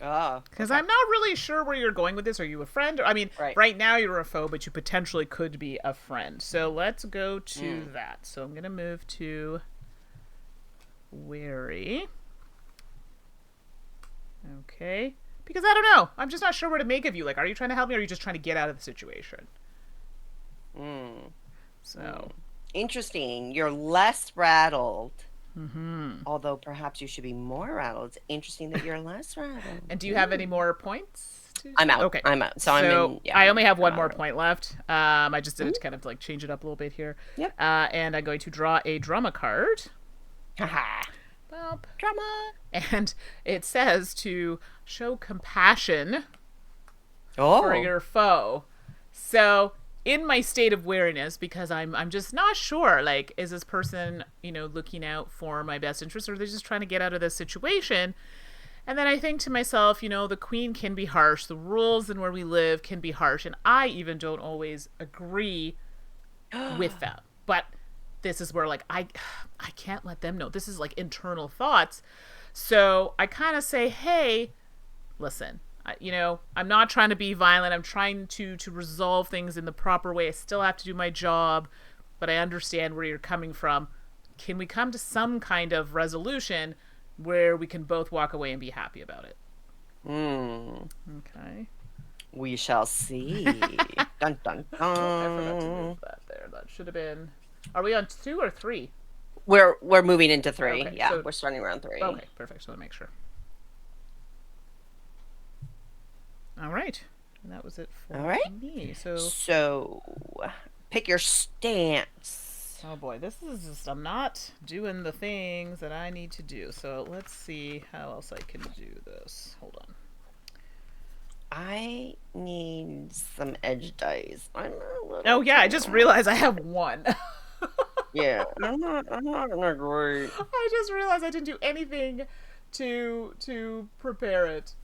Oh. Because Okay. I'm not really sure where you're going with this. Are you a friend? I mean, right now you're a foe, but you potentially could be a friend. So let's go to that. So I'm going to move to wary. Okay. Because I don't know. I'm just not sure what to make of you. Like, are you trying to help me, or are you just trying to get out of the situation? So. Interesting. You're less rattled. Mm-hmm. Although perhaps you should be more rattled. It's interesting that you're less rattled. And do you have any more points? I'm out. Okay. I'm out. So I'm in. Yeah, I only have one more point left. I just did it to kind of like change it up a little bit here. Yep. And I'm going to draw a drama card. Haha. Drama. And it says to show compassion Oh. for your foe. So in my state of wariness, because I'm just not sure, like, is this person, looking out for my best interest, or are they just trying to get out of this situation? And then I think to myself, the queen can be harsh, the rules and where we live can be harsh, and I even don't always agree with them. But this is where, like, I can't let them know. This is like internal thoughts. So I kind of say, hey, listen, I'm not trying to be violent. I'm trying to resolve things in the proper way. I still have to do my job, but I understand where you're coming from. Can we come to some kind of resolution where we can both walk away and be happy about it? Okay. We shall see. Dun, dun, dun. Oh, I forgot to move that there. That should have been... Are we on 2 or 3? We're moving into 3. Okay, yeah, so... we're starting around 3. Okay, perfect. Just want to make sure. All right. And that was it for me. So, pick your stance. Oh boy, this is just... I'm not doing the things that I need to do. So let's see how else I can do this. Hold on. I need some edge dice. Oh yeah, I just realized I have 1. Yeah, I'm not gonna agree. I just realized I didn't do anything to prepare it.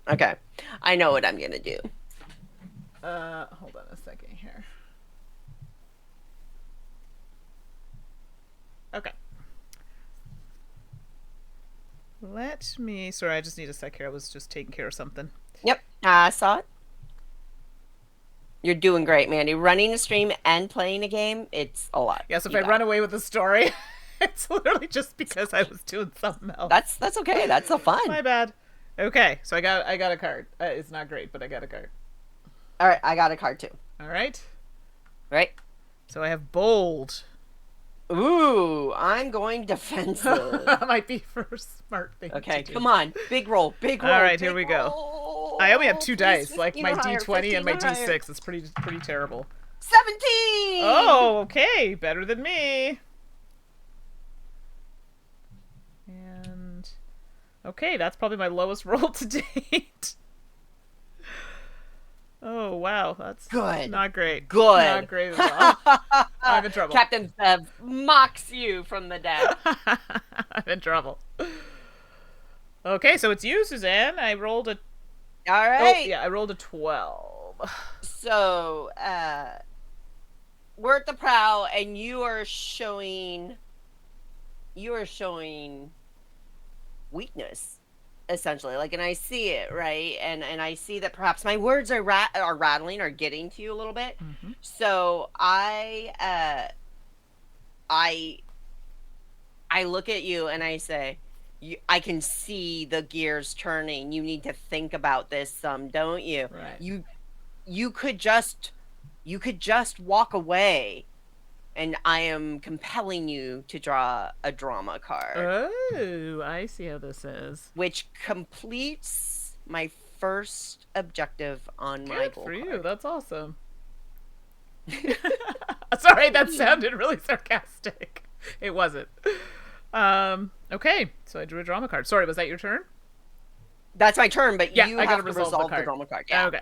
Okay, I know what I'm gonna do. Hold on a second here. Okay. Let me... Sorry, I just need a sec here. I was just taking care of something. Yep, I saw it. You're doing great, Mandy. Running a stream and playing a game, it's a lot. Yes, if I run away with the story, it's literally just because I was doing something else. That's okay. That's the fun. My bad. Okay, so I got a card. It's not great, but I got a card. All right, I got a card too. All right. Right. So I have bold. Ooh, I'm going defensive. That might be for a smart thing. Okay, to do. come on. Big roll. Big roll. All right, here we go. I only have 2 dice, like my D20 and my D6. D6. It's pretty terrible. 17! Oh, okay. Better than me. And... Okay, that's probably my lowest roll to date. Oh, wow, that's Good. not great. Good. Not great at all. I'm in trouble. Captain Sev mocks you from the deck. I'm in trouble. Okay, so it's you, Suzanne. I rolled a. All Oh, right. yeah, I rolled a 12. So, we're at the prow, and you are showing weakness, essentially. Like, and I see it, right? And I see that perhaps my words are rattling or getting to you a little bit. Mm-hmm. So I look at you and I say, I can see the gears turning. You need to think about this some, don't you? Right. You could just walk away, and I am compelling you to draw a drama card, Oh, I see how this is. which completes my first objective on my Good goal for you. card. That's awesome. Sorry, that sounded really sarcastic. It wasn't. Okay, so I drew a drama card. Sorry, was that your turn? That's my turn, but Yeah, you I gotta have to resolve resolve the the card. drama card. Yeah. Okay.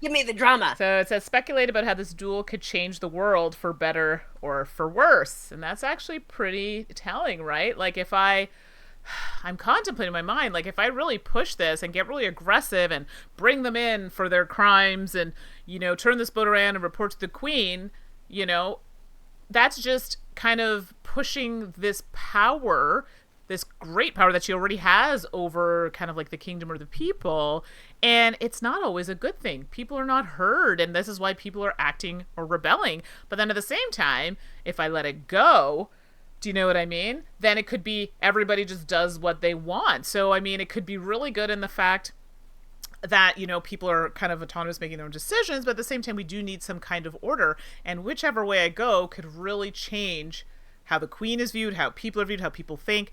Give me the drama. So it says speculate about how this duel could change the world for better or for worse. And that's actually pretty telling, right? Like I'm contemplating in my mind, like if I really push this and get really aggressive and bring them in for their crimes and, turn this boat around and report to the queen, that's just kind of pushing this power, this great power that she already has over kind of like the kingdom or the people. And it's not always a good thing. People are not heard. And this is why people are acting or rebelling. But then at the same time, if I let it go, do you know what I mean? Then it could be everybody just does what they want. So, I mean, it could be really good in the fact that, people are kind of autonomous making their own decisions, but at the same time, we do need some kind of order. And whichever way I go could really change how the queen is viewed, how people are viewed, how people think.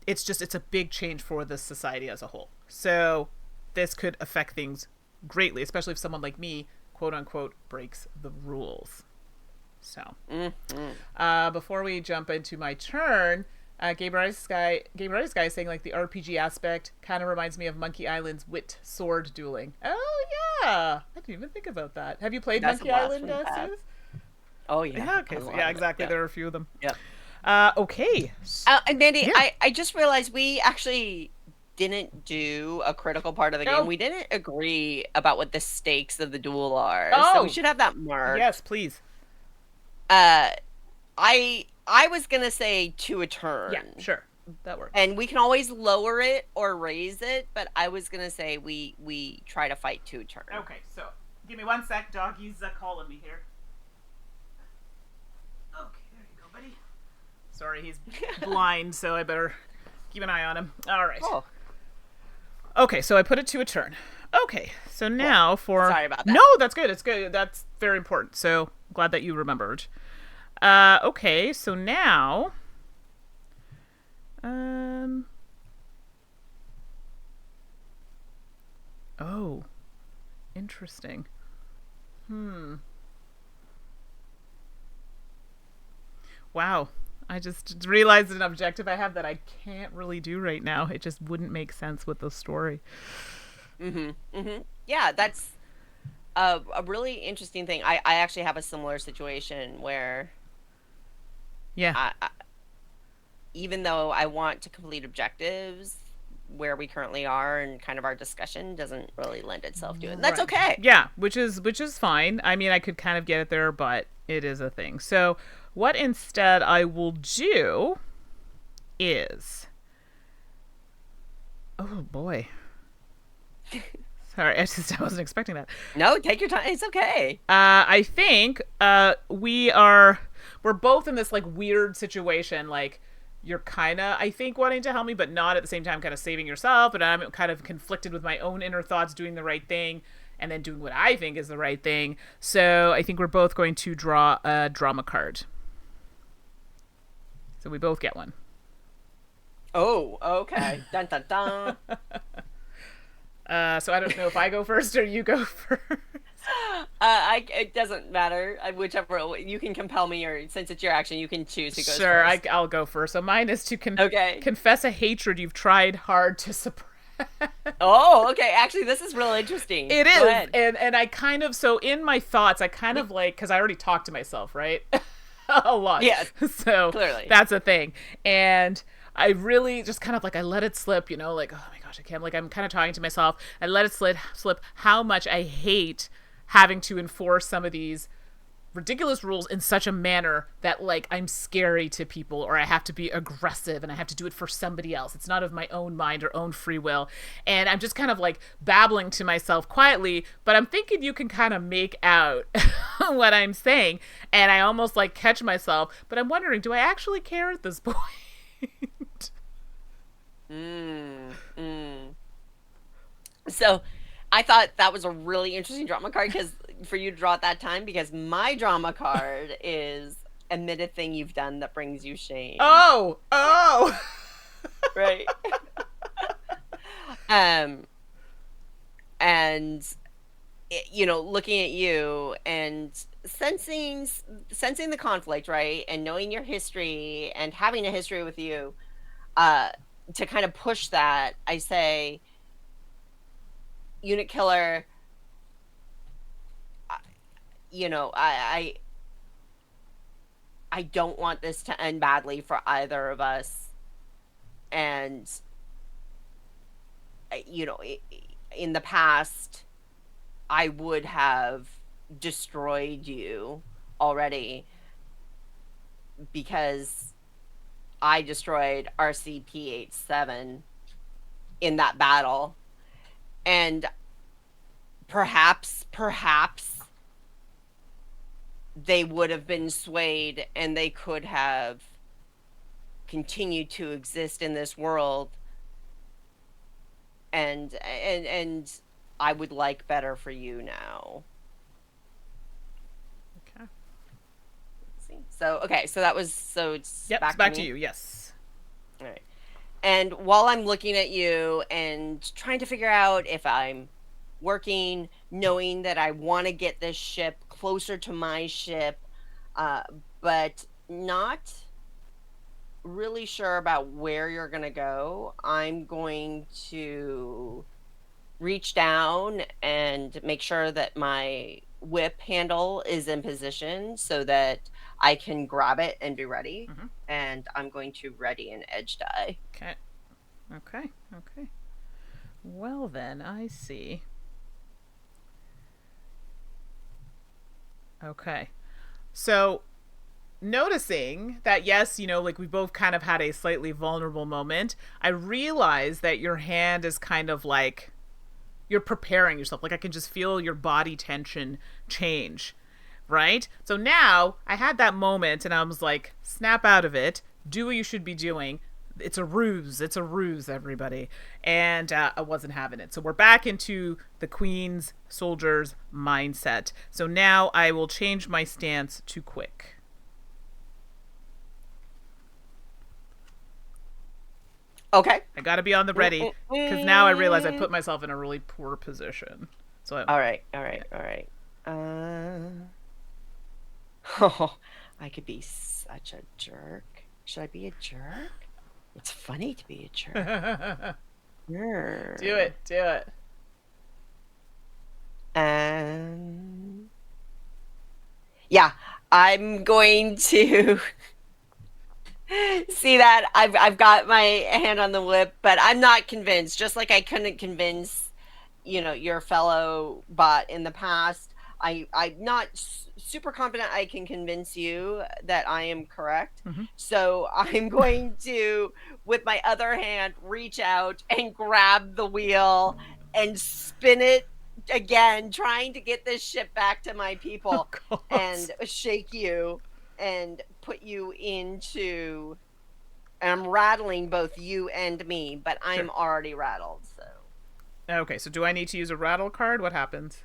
It's a big change for the society as a whole. So this could affect things greatly, especially if someone like me, quote unquote, breaks the rules. So before we jump into my turn, Game Rice Guy is saying like the RPG aspect kind of reminds me of Monkey Island's wit sword dueling. Oh yeah, I didn't even think about that. Have you played Monkey Island, Suze? Oh yeah. Yeah. Okay. So, yeah. Exactly. Yeah. There are a few of them. Yeah. Okay. And Mandy, Yeah. I just realized we actually didn't do a critical part of the game. Oh. We didn't agree about what the stakes of the duel are. Oh. So we should have that marked. Yes, please. I was gonna say to a turn. Yeah, sure. That works. And we can always lower it or raise it, but I was gonna say we try to fight to a turn. Okay, so give me 1 sec. Doggy's calling me here. Okay, there you go, buddy. Sorry, he's blind, so I better keep an eye on him. All right. Oh. Okay, so I put it to a turn. Okay, so now for... Sorry about that. No, that's good. It's good. That's very important. So glad that you remembered. Okay, so now... Oh, interesting. Wow. I just realized an objective I have that I can't really do right now. It just wouldn't make sense with the story. Yeah, that's a really interesting thing. I actually have a similar situation where Yeah. even though I want to complete objectives, where we currently are and kind of our discussion doesn't really lend itself to it. And that's Right. okay. Yeah, which is fine. I mean, I could kind of get it there, but it is a thing. So, what instead I will do is... Oh boy. Sorry, I wasn't expecting that. No, take your time. It's okay. I think we're both in this like weird situation. Like you're kind of, I think, wanting to help me, but not at the same time kind of saving yourself. And I'm kind of conflicted with my own inner thoughts, doing the right thing and then doing what I think is the right thing. So I think we're both going to draw a drama card. So we both get one. Oh, okay. Dun dun dun. So I don't know if I go first or you go first. It doesn't matter. Whichever, you can compel me, or since it's your action, you can choose who goes Sure, first. I'll go first. So mine is to Okay. confess a hatred you've tried hard to suppress. Oh, okay. Actually, this is real interesting. It Go is. ahead. And I kind of, so in my thoughts, I kind of like, because I already talked to myself, right? A lot. Yes, So clearly. that's a thing. And I really just kind of like, I let it slip, you know, like, oh my gosh, I can't, like, I'm kind of talking to myself. I let it slip how much I hate having to enforce some of these ridiculous rules in such a manner that like I'm scary to people, or I have to be aggressive and I have to do it for somebody else. It's not of my own mind or own free will. And I'm just kind of like babbling to myself quietly, but I'm thinking you can kind of make out what I'm saying. And I almost like catch myself, but I'm wondering, do I actually care at this point? Mm, mm. So I thought that was a really interesting drama card because for you to draw at that time, because my drama card is admit a thing you've done that brings you shame. Oh. Right. Um, and looking at you and sensing the conflict, right? And knowing your history and having a history with you, uh, to kind of push that, I say, unit killer, I- you know, I don't want this to end badly for either of us. And in the past, I would have destroyed you already because I destroyed RCP-87 in that battle. And perhaps they would have been swayed and they could have continued to exist in this world. And I would like better for you now. Okay. See? So okay, so that was so it's Yep, it's back to back to me. you. Yes. All right. And while I'm looking at you and trying to figure out if I'm working, knowing that I want to get this ship closer to my ship, uh, but not really sure about where you're going to go, I'm going to reach down and make sure that my whip handle is in position so that I can grab it and be ready. Mm-hmm. And I'm going to ready an edge die. Okay. Okay. Okay. Well, then, I see. Okay. So, noticing that, yes, like we both kind of had a slightly vulnerable moment, I realize that your hand is kind of like you're preparing yourself. Like I can just feel your body tension change, right? So now I had that moment and I was like, snap out of it, do what you should be doing. It's a ruse. It's a ruse, everybody. And I wasn't having it. So we're back into the Queen's soldiers mindset. So now I will change my stance to quick. Okay. I got to be on the ready because now I realize I put myself in a really poor position. So all right. Oh, I could be such a jerk. Should I be a jerk? It's funny to be a jerk. Sure. Do it. Do it. Yeah, I'm going to see that I've got my hand on the whip, but I'm not convinced. Just like I couldn't convince, your fellow bot in the past. I'm not super confident I can convince you that I am correct. Mm-hmm. So I'm going to, with my other hand, reach out and grab the wheel and spin it again, trying to get this ship back to my people and shake you and put you into. And I'm rattling both you and me, but I'm already rattled. So. Okay, so do I need to use a rattle card? What happens?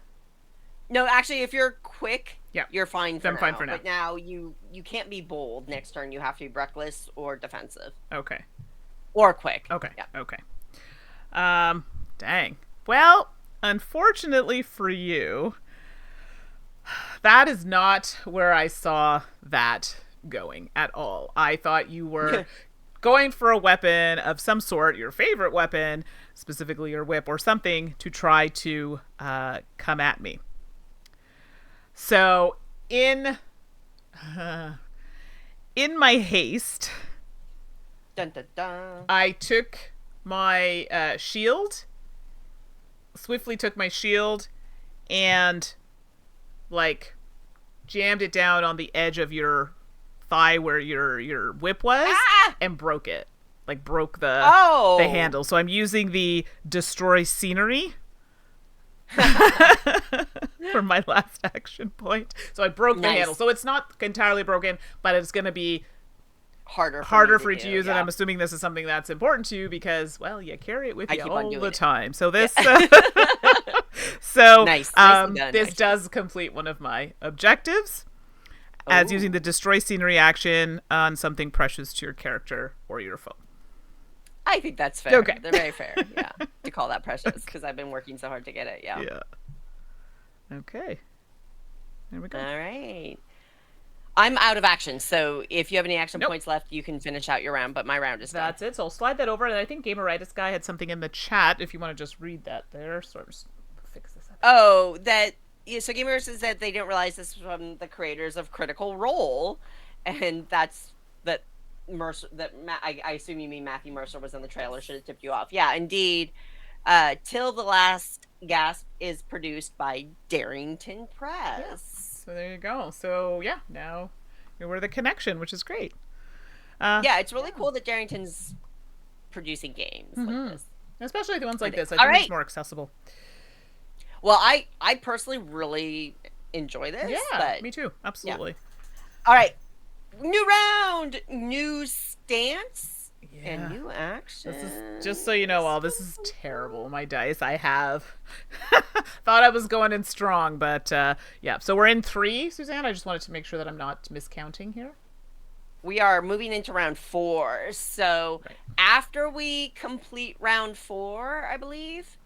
No, actually, if you're quick, yeah, you're fine for now. Fine for now. But now you can't be bold next turn. You have to be reckless or defensive. Okay. Or quick. Okay. Yeah. Okay. Dang. Well, unfortunately for you, that is not where I saw that going at all. I thought you were going for a weapon of some sort, your favorite weapon, specifically your whip or something, to try to come at me. So in my haste, Dun, dun, dun. I took my shield, swiftly took my shield, and like jammed it down on the edge of your thigh where your whip was, and broke it. Like broke the handle. So I'm using the destroy scenery for my last action point. So I broke the handle. So it's not entirely broken, but it's going to be harder for you to use. And I'm assuming this is something that's important to you because, well, you carry it with you all the time. So this, this does complete one of my objectives as using the destroy scenery action on something precious to your character or your foe. I think that's fair. Okay. They're very fair, yeah, to call that precious because I've been working so hard to get it, yeah. Okay. There we go. All right. I'm out of action, so if you have any action points left, you can finish out your round, but my round is done. That's it, so I'll slide that over, and I think Gameritis Guy had something in the chat, if you want to just read that there, so I'll just fix this up. Oh, so Gameritis says that they didn't realize this was from the creators of Critical Role, and that's that Mercer, I assume you mean Matthew Mercer was in the trailer, should have tipped you off. Yeah, indeed. Till the Last Gasp is produced by Darrington Press. Yes. So there you go. So yeah, now we're the connection, which is great. Yeah, it's really cool that Darrington's producing games like this. Especially the ones like this. I think it's more accessible. Well, I personally really enjoy this. Yeah, me too. Absolutely. Yeah. All right. New round, new stance, and new action. This is, just so you know, this is terrible. My dice, I have thought I was going in strong, but yeah. So we're in 3, Suzanne. I just wanted to make sure that I'm not miscounting here. We are moving into round 4. So after we complete round 4, I believe,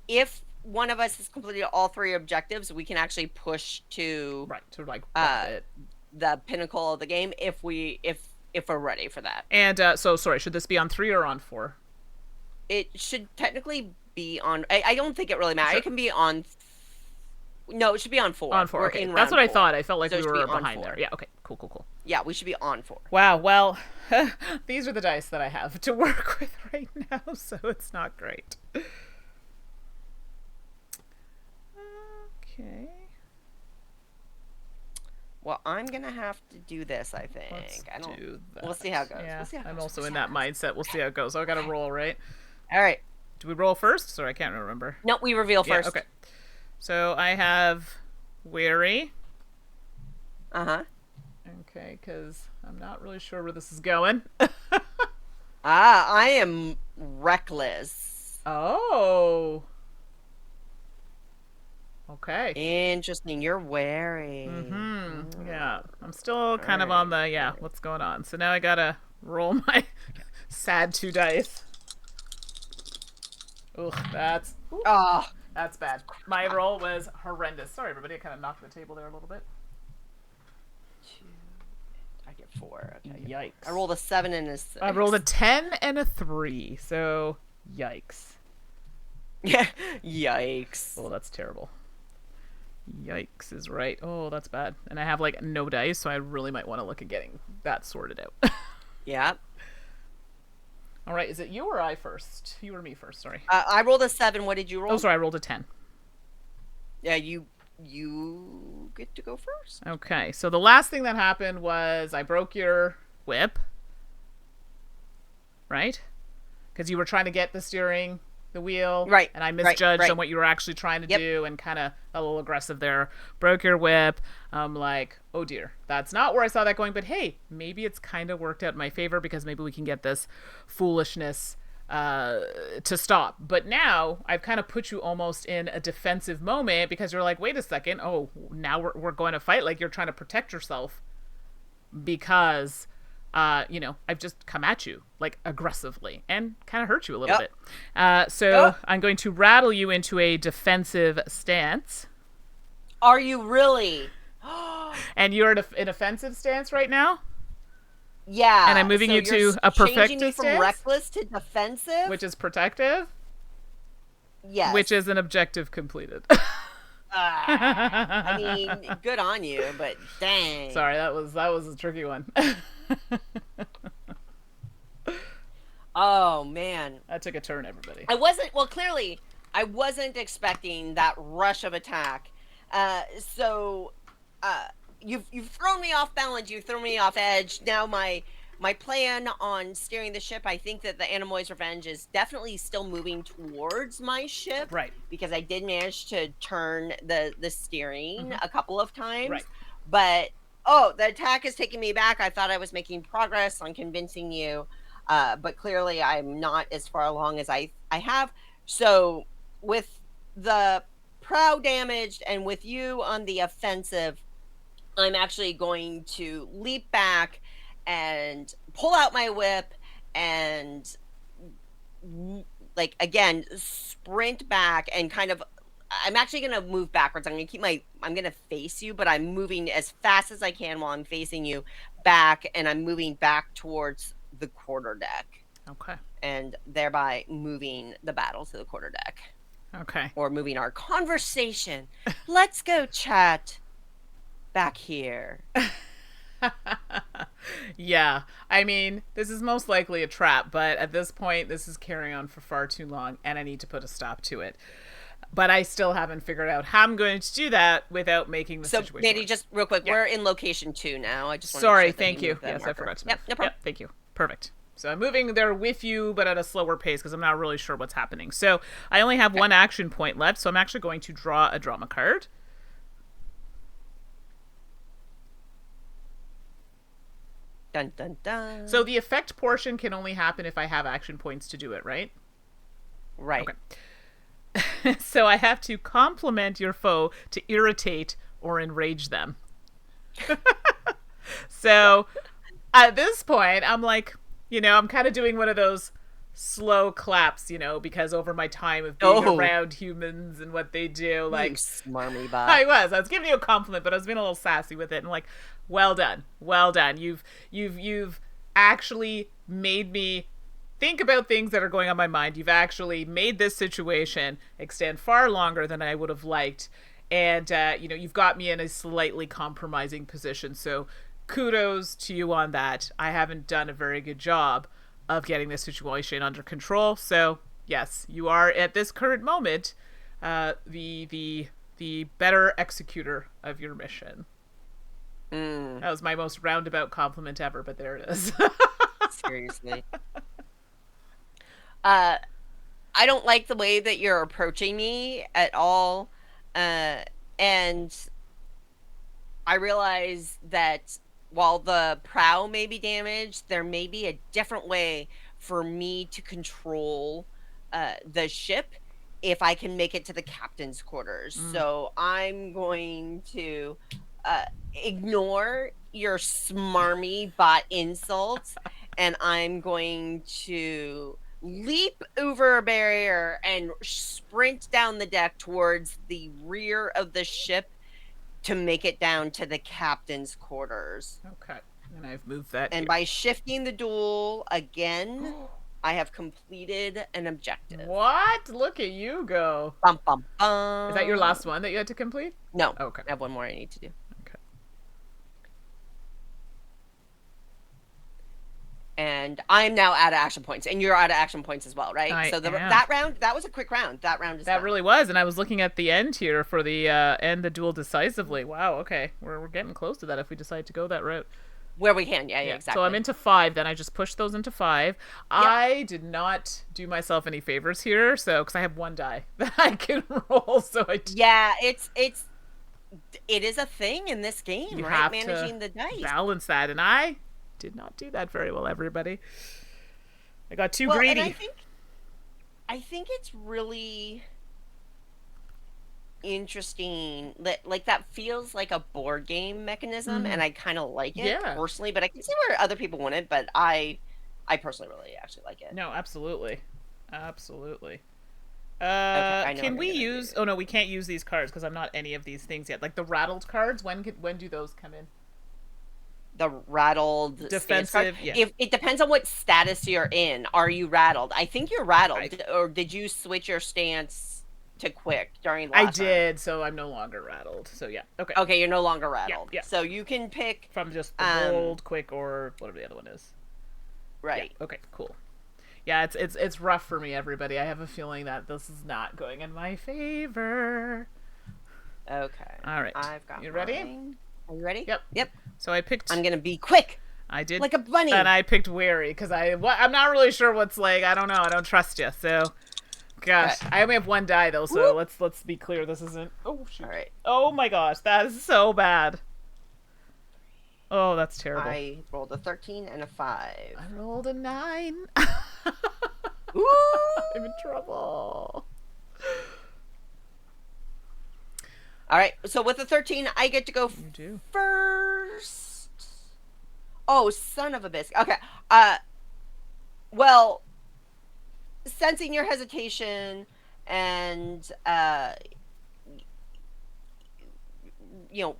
if one of us has completed all 3 objectives, we can actually push to the pinnacle of the game if we're ready for that. And so sorry, should this be on 3 or on 4? It should technically be on. I don't think it really matters. Sure. It can be on. No, it should be on 4. On 4. Okay, that's what I thought. I felt like we were behind there. Yeah. Okay. Cool. Yeah, we should be on 4. Wow. Well, these are the dice that I have to work with right now, so it's not great. Okay. Well, I'm gonna have to do this. I think. We'll see how it goes. Yeah, I'm also in that mindset. We'll see how it goes. So I gotta roll, right? All right. Do we roll first? Sorry, I can't remember. No, we reveal first. Okay. So I have wary. Okay, because I'm not really sure where this is going. I am reckless. Oh. Okay. Interesting. You're wary. Yeah. I'm still kind of on the, what's going on? So now I gotta roll my sad 2 dice. Ugh, that's bad. My roll was horrendous. Sorry, everybody. I kind of knocked the table there a little bit. 2. I get 4. Okay. Yikes. I rolled a 7 and a 6. I rolled a 10 and a 3. So, yikes. Yeah. Yikes. Oh, that's terrible. Yikes is right. Oh, that's bad. And I have like no dice, so I really might want to look at getting that sorted out. Yeah. All right, is it you or I first? You or me first, sorry. I rolled a 7. What did you roll? Oh, sorry, I rolled a 10. Yeah, you get to go first. Okay, so the last thing that happened was I broke your whip. Right? Because you were trying to get the steering the wheel, right? And I misjudged on what you were actually trying to do, and kind of a little aggressive there. Broke your whip. I'm like, oh dear, that's not where I saw that going. But hey, maybe it's kind of worked out in my favor because maybe we can get this foolishness to stop. But now I've kind of put you almost in a defensive moment because you're like, wait a second, oh, now we're going to fight. Like you're trying to protect yourself because I've just come at you like aggressively and kind of hurt you a little bit. So I'm going to rattle you into a defensive stance. Are you really? And you're in an offensive stance right now? And I'm Yeah, moving so you you're to a changing me perfected from stance, reckless to defensive? which is protective, which Yes. is an objective completed. I mean, good on you, but dang. Sorry, that was a tricky one. Oh man. That took a turn, everybody. Clearly, I wasn't expecting that rush of attack. So uh you've thrown me off balance, you've thrown me off edge. Now my plan on steering the ship, I think that the Animoy's Revenge is definitely still moving towards my ship Right. because I did manage to turn the steering Mhm. a couple of times. Right. But oh, the attack is taking me back. I thought I was making progress on convincing you, but clearly I'm not as far along as I have. So with the prow damaged and with you on the offensive, I'm actually going to leap back and pull out my whip and like again sprint back and kind of I'm actually going to move backwards. I'm going to face you, but I'm moving as fast as I can while I'm facing you back, and I'm moving back towards the quarter deck Okay. and thereby moving the battle to the quarter deck, Okay. or moving our conversation. Let's go chat back here. Yeah. I mean, this is most likely a trap, but at this point, this is carrying on for far too long, and I need to put a stop to it. But I still haven't figured out how I'm going to do that without making the So, situation Mandy, worse. just real quick, Yeah. we're in location 2 now. I just want Sorry, to make sure that thank you. move the Yes, I marker. forgot to move. Yep, no problem. Yep, thank you. Perfect. So I'm moving there with you, but at a slower pace because I'm not really sure what's happening. So I only have one action point left, so I'm actually going to draw a drama card. Dun dun dun. So the effect portion can only happen if I have action points to do it, right? Right. Okay. So I have to compliment your foe to irritate or enrage them. So at this point, I'm like, I'm kind of doing one of those slow claps, because over my time of being around humans and what they do, like, you smarmy bot. I was giving you a compliment, but I was being a little sassy with it, and like, well done. You've actually made me think about things that are going on my mind. You've actually made this situation extend far longer than I would have liked, and you've got me in a slightly compromising position. So kudos to you on that. I haven't done a very good job of getting this situation under control. So yes, you are at this current moment the better executor of your mission. That was my most roundabout compliment ever, but there it is. Seriously. I don't like the way that you're approaching me at all. And I realize that while the prow may be damaged, there may be a different way for me to control the ship if I can make it to the captain's quarters. So I'm going to ignore your smarmy bot insults, and I'm going to leap over a barrier and sprint down the deck towards the rear of the ship to make it down to the captain's quarters. Okay. And I've moved that. And here. by shifting the duel again, I have completed an objective. What? Look at you go. Bum, bum, bum. Is that your last one that you had to complete? No. Okay. I have one more I need to do. Okay. And I'm now out of action points, and you're out of action points as well, right? So that round, that was a quick round. That round is that done. really was, and I was looking at the end here for the end the duel decisively. Wow, okay, we're getting close to that if we decide to go that route. Where we can, yeah, exactly. So I'm into 5. Then I just pushed those into 5. Yep. I did not do myself any favors here, so because I have 1 die that I can roll, so it is a thing in this game, you right? have Managing to the dice, balance that, and I did not do that very well, everybody. I got too greedy. And I think it's really interesting that like that feels like a board game mechanism, and I kind of like it personally, but I can see where other people want it, but I personally really actually like it. No, absolutely. Okay, can we use oh no, we can't use these cards because I'm not any of these things yet. Like the rattled cards, when do those come in? the rattled stance card. Defensive, yeah. If it depends on what status you're in. Are you rattled? I think you're rattled. Or did you switch your stance to quick during the I last round? did, so I'm no longer rattled. So yeah, okay. Okay, you're no longer rattled. Yeah. So you can pick from just the bold, quick, or whatever the other one is. Right. Yeah. Okay, cool. Yeah, it's rough for me, everybody. I have a feeling that this is not going in my favor. Okay. All right. I've got You ready? mine. Are you ready? Yep. So I picked. I'm gonna be quick. I did like a bunny, and I picked wary because I'm not really sure what's like. I don't know. I don't trust you. So, gosh, okay. I only have one die though. So let's be clear. This isn't. Oh shoot. All right. Oh my gosh, that is so bad. Oh, that's terrible. I rolled a 13 and a 5. I rolled a 9. Ooh! I'm in trouble. All right, so with the 13, I get to go first. Oh, son of a biscuit. Okay. Well, sensing your hesitation and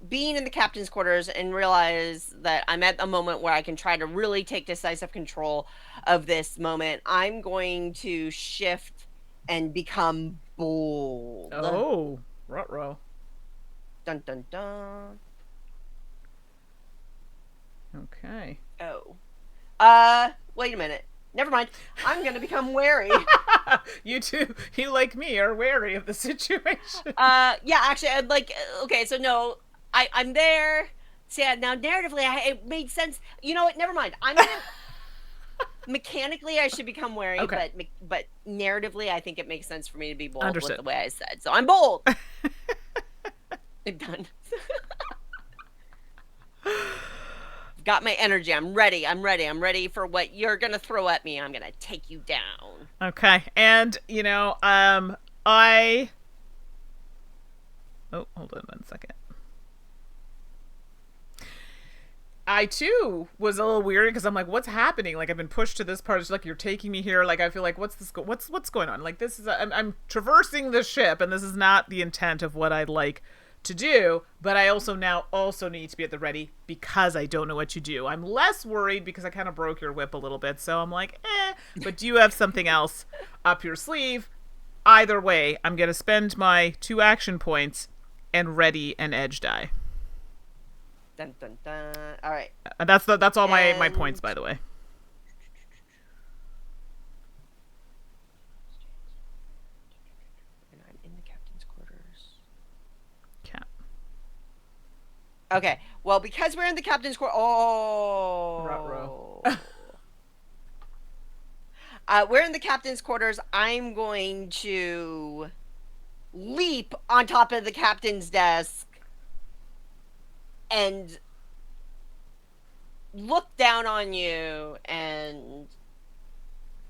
being in the captain's quarters and realize that I'm at a moment where I can try to really take decisive control of this moment, I'm going to shift and become bold. Oh, ruh-roh. Dun dun dun. Okay. Oh. Wait a minute. Never mind. I'm gonna become wary. You like me, are wary of the situation. Yeah, actually, I'd like. Okay, so no, I'm there. So yeah, now narratively, it made sense. You know what? Never mind. I'm gonna. Mechanically, I should become wary, okay. but narratively, I think it makes sense for me to be bold Understood. with the way I said. So I'm bold. I'm done. Got my energy. I'm ready. I'm ready for what you're gonna throw at me. I'm gonna take you down. Okay. And oh, hold on 1 second. I too was a little weird because I'm like, what's happening? Like, I've been pushed to this part. It's like you're taking me here. Like, I feel like what's going on? Like, this is I'm traversing the ship, and this is not the intent of what I'd like to do, but I also need to be at the ready because I don't know what you do. I'm less worried because I kind of broke your whip a little bit, so I'm like, but do you have something else up your sleeve? Either way, I'm gonna spend my 2 action points and ready an edge die. Dun dun dun. All right. That's all my points, by the way. Okay, well, because we're in the captain's quarters. We're in the captain's quarters. I'm going to leap on top of the captain's desk and look down on you and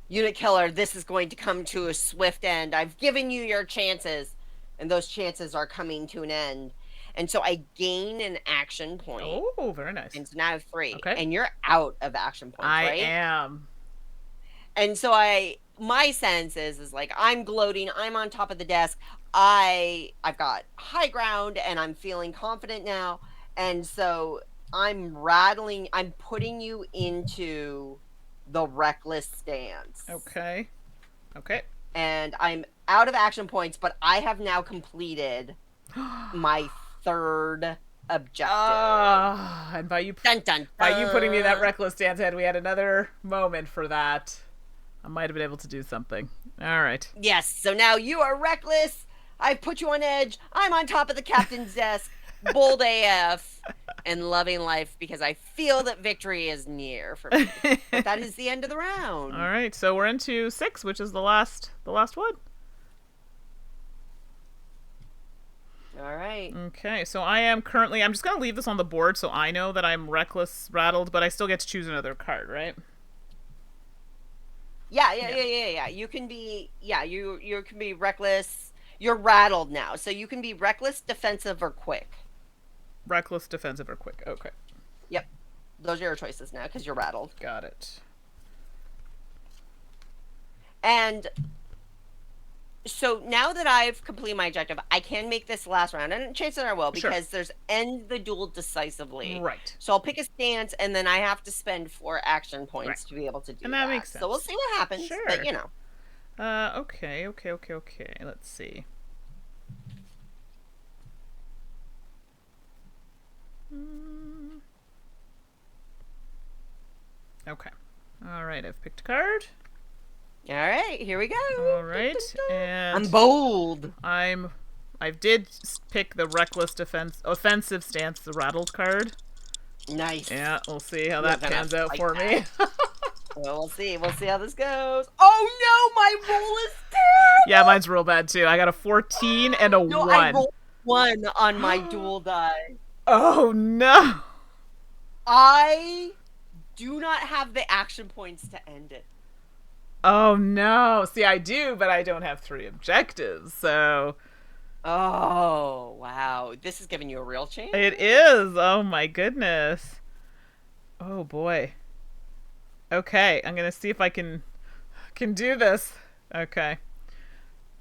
Unit Killer, this is going to come to a swift end. I've given you your chances, and those chances are coming to an end. And so I gain an action point. Oh, very nice. And so now I have 3. Okay. And you're out of action points, right? I am. And so my sense is like, I'm gloating. I'm on top of the desk. I've got high ground, and I'm feeling confident now. And so I'm putting you into the reckless stance. Okay. And I'm out of action points, but I have now completed my 3rd objective. And by you putting me in that reckless stance head, we had another moment for that. I might have been able to do something. All right. Yes, so now you are reckless. I've put you on edge. I'm on top of the captain's desk. Bold AF. And loving life because I feel that victory is near for me. But that is the end of the round. All right, so we're into 6, which is the last one. All right. Okay, so I'm just going to leave this on the board so I know that I'm reckless rattled, but I still get to choose another card, right? Yeah. You can be, you can be reckless. You're rattled now. So you can be reckless, defensive, or quick. Reckless, defensive, or quick. Okay. Yep. Those are your choices now because you're rattled. Got it. And So now that I've completed my objective, I can make this last round, and chances are I will Sure. because there's end the duel decisively. Right. So I'll pick a stance, and then I have to spend 4 action Right. points to be able to do And that that. makes So we'll sense. see what happens, but Sure. you know. Okay. Let's see. Mm, okay. All right, I've picked a card. All right, here we go. All Dun, dun, right, dun. I'm and bold. I did pick the reckless offensive stance, the rattled card. Nice. Yeah, we'll see how We're that gonna pans out fight for that. me. Well, we'll see. We'll see how this goes. Oh no, my roll is Yeah, terrible. mine's real bad too. I got a 14 and a No, I 1. rolled 1 on my duel die. Oh no. I do not have the action points to end it. Oh no. See, I do, but I don't have 3 objectives. So Oh, wow. This is giving you a real chance? it is. Oh my goodness. Oh boy. Okay, I'm going to see if I can do this. Okay.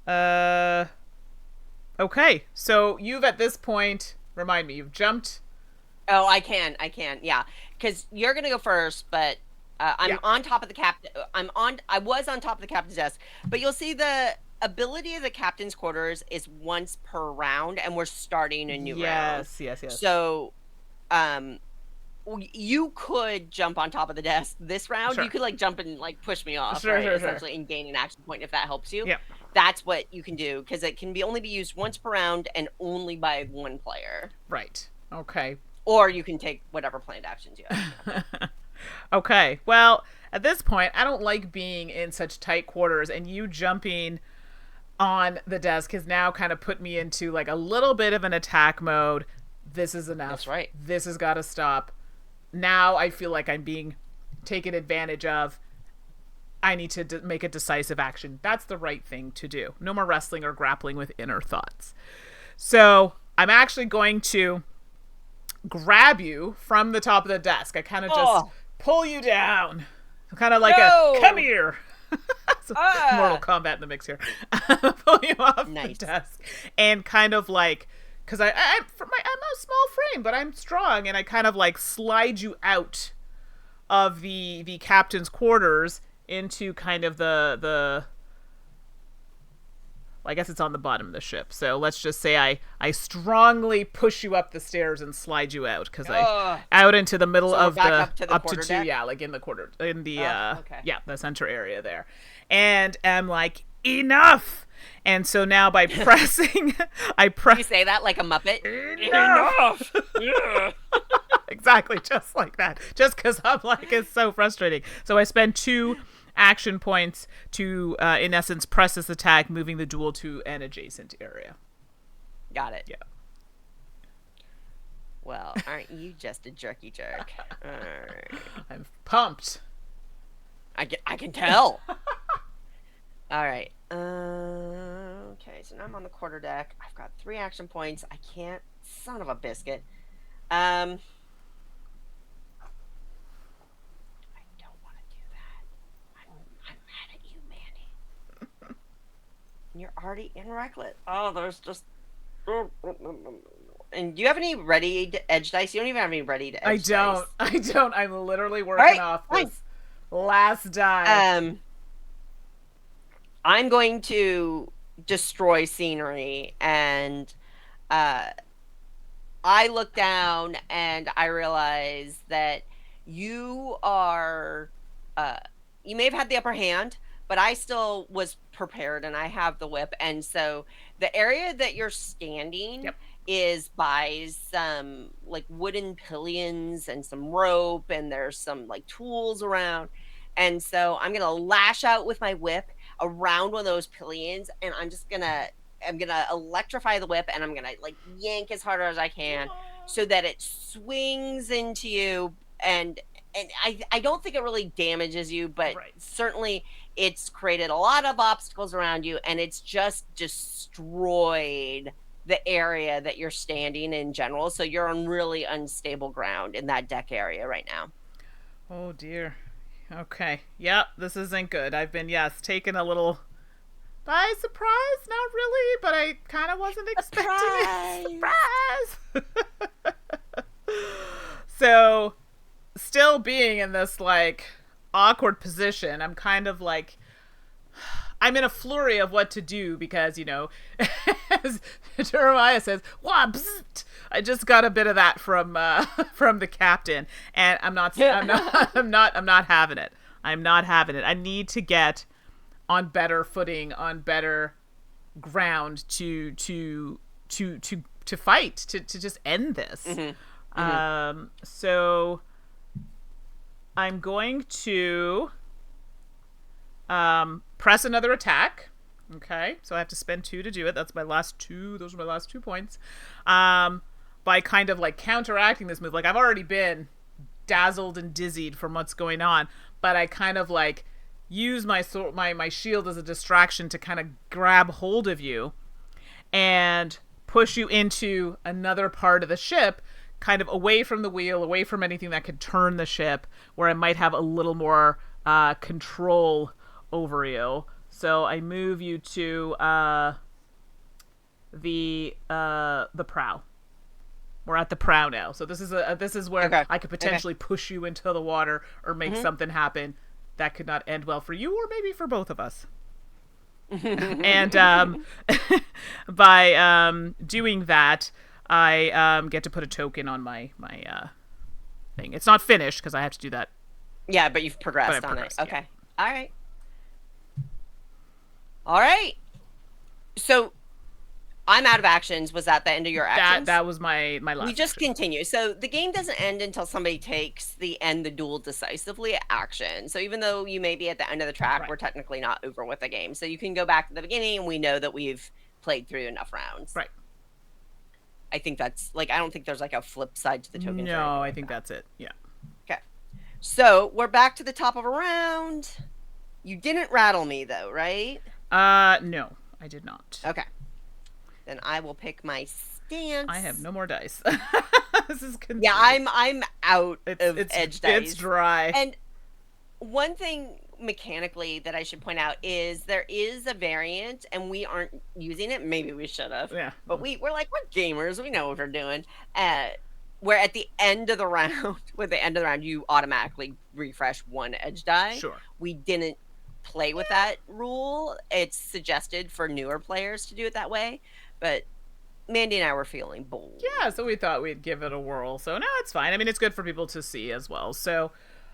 Uh Okay. So you've at this point, remind me, you've jumped. Oh, I can. Yeah. Cuz you're going to go first, but Yeah. I'm on top of the captain. I was on top of the captain's desk, but you'll see the ability of the captain's quarters is once per round, and we're starting a new round. Yes. So, um, you could jump on top of the desk this round. You Sure. could like jump and like push me off, Sure, right? sure, sure. Essentially, and gain an action point if that helps you. Yep. That's what you can do because it can be only be used once per round and only by one player. Right. Okay. Or you can take whatever planned actions you have. Okay. Well, at this point, I don't like being in such tight quarters, and you jumping on the desk has now kind of put me into like a little bit of an attack mode. This is enough. That's right. This has got to stop. Now I feel like I'm being taken advantage of. I need to make a decisive action. That's the right thing to do. No more wrestling or grappling with inner thoughts. So I'm actually going to grab you from the top of the desk. I kind of just pull you down. Kind of like a come here. Mortal Kombat in the mix here. Pull you off the desk and kind of like, because I'm a small frame, but I'm strong, and I kind of like slide you out of the captain's quarters into kind of the I guess it's on the bottom of the ship. So let's just say I strongly push you up the stairs and slide you out because I out into the middle of the up to 2, yeah, like in the quarter in the okay. yeah, the center area there, and I'm like enough. And so now by pressing, I press. You say that like a Muppet. Enough. Yeah. Exactly, just like that. Just because I'm like, it's so frustrating. So I spend 2 action points to, in essence, press this attack, moving the duel to an adjacent area. Got it. Yeah. Well, aren't you just a jerky jerk? Right. I'm pumped. I can tell. All right. Okay, so now I'm on the quarter deck. I've got 3 action points. I can't. Son of a biscuit. I don't want to do that. I'm mad at you, Mandy. You're already in Reckless. Oh, there's just. And do you have any ready to edge dice? You don't even have any ready to edge dice. I don't. I'm literally working off this last die. I'm going to destroy scenery, and I look down and I realize that you are you may have had the upper hand, but I still was prepared and I have the whip. And so the area that you're standing is by some like wooden pillions and some rope, and there's some like tools around. And so I'm gonna lash out with my whip around one of those pillions, and I'm gonna electrify the whip, and I'm gonna like yank as hard as I can so that it swings into you, and I don't think it really damages you, but certainly it's created a lot of obstacles around you, and it's just destroyed the area that you're standing in general. So you're on really unstable ground in that deck area right now. Oh dear. Okay. Yep, this isn't good. I've been taking a little By surprise, not really, but I kind of wasn't expecting it. Surprise! So, still being in this like awkward position, I'm kind of like I'm in a flurry of what to do because, as Jeremiah says, "Wah, bzzt." I just got a bit of that from from the captain, and I'm not I'm not having it. I'm not having it. I need to get on better footing, on better ground to fight, to just end this. Mm-hmm. Mm-hmm. So I'm going to press another attack. Okay, so I have to spend 2 to do it. That's my last 2. Those are my last 2 points. By kind of like counteracting this move, like I've already been dazzled and dizzied from what's going on, but I kind of like use my shield as a distraction to kind of grab hold of you and push you into another part of the ship, kind of away from the wheel, away from anything that could turn the ship, where I might have a little more control over you. So I move you to the prow. We're at the prow now. So this is where Okay. I could potentially push you into the water or make something happen that could not end well for you or maybe for both of us. And by doing that, I get to put a token on my thing. It's not finished because I have to do that. Yeah, but you've progressed But I've on progressed, it. Okay. Yeah. All right. All right. So I'm out of actions. Was that the end of your actions? That was my last. We just action. continue. So the game doesn't end until somebody takes the end the duel decisively action. So even though you may be at the end of the track, Right. we're technically not over with the game. So you can go back to the beginning and we know that we've played through enough rounds. Right. I think that's like, I don't think there's like a flip side to the tokens. No, I think that's it. Yeah. Okay. So we're back to the top of a round. You didn't rattle me though, right? No, I did not. Okay. Then I will pick my stance. I have no more dice. This is confusing. Yeah, I'm out of it's edge dice. It's dry. And one thing mechanically that I should point out is there is a variant, and we aren't using it. Maybe we should have. Yeah. But we're like, we're gamers. We know what we're doing. Where at the end of the round, you automatically refresh 1 edge die. Sure. We didn't play with that rule. It's suggested for newer players to do it that way. But Mandi and I were feeling bold. Yeah, so we thought we'd give it a whirl. So no, it's fine. I mean, it's good for people to see as well. So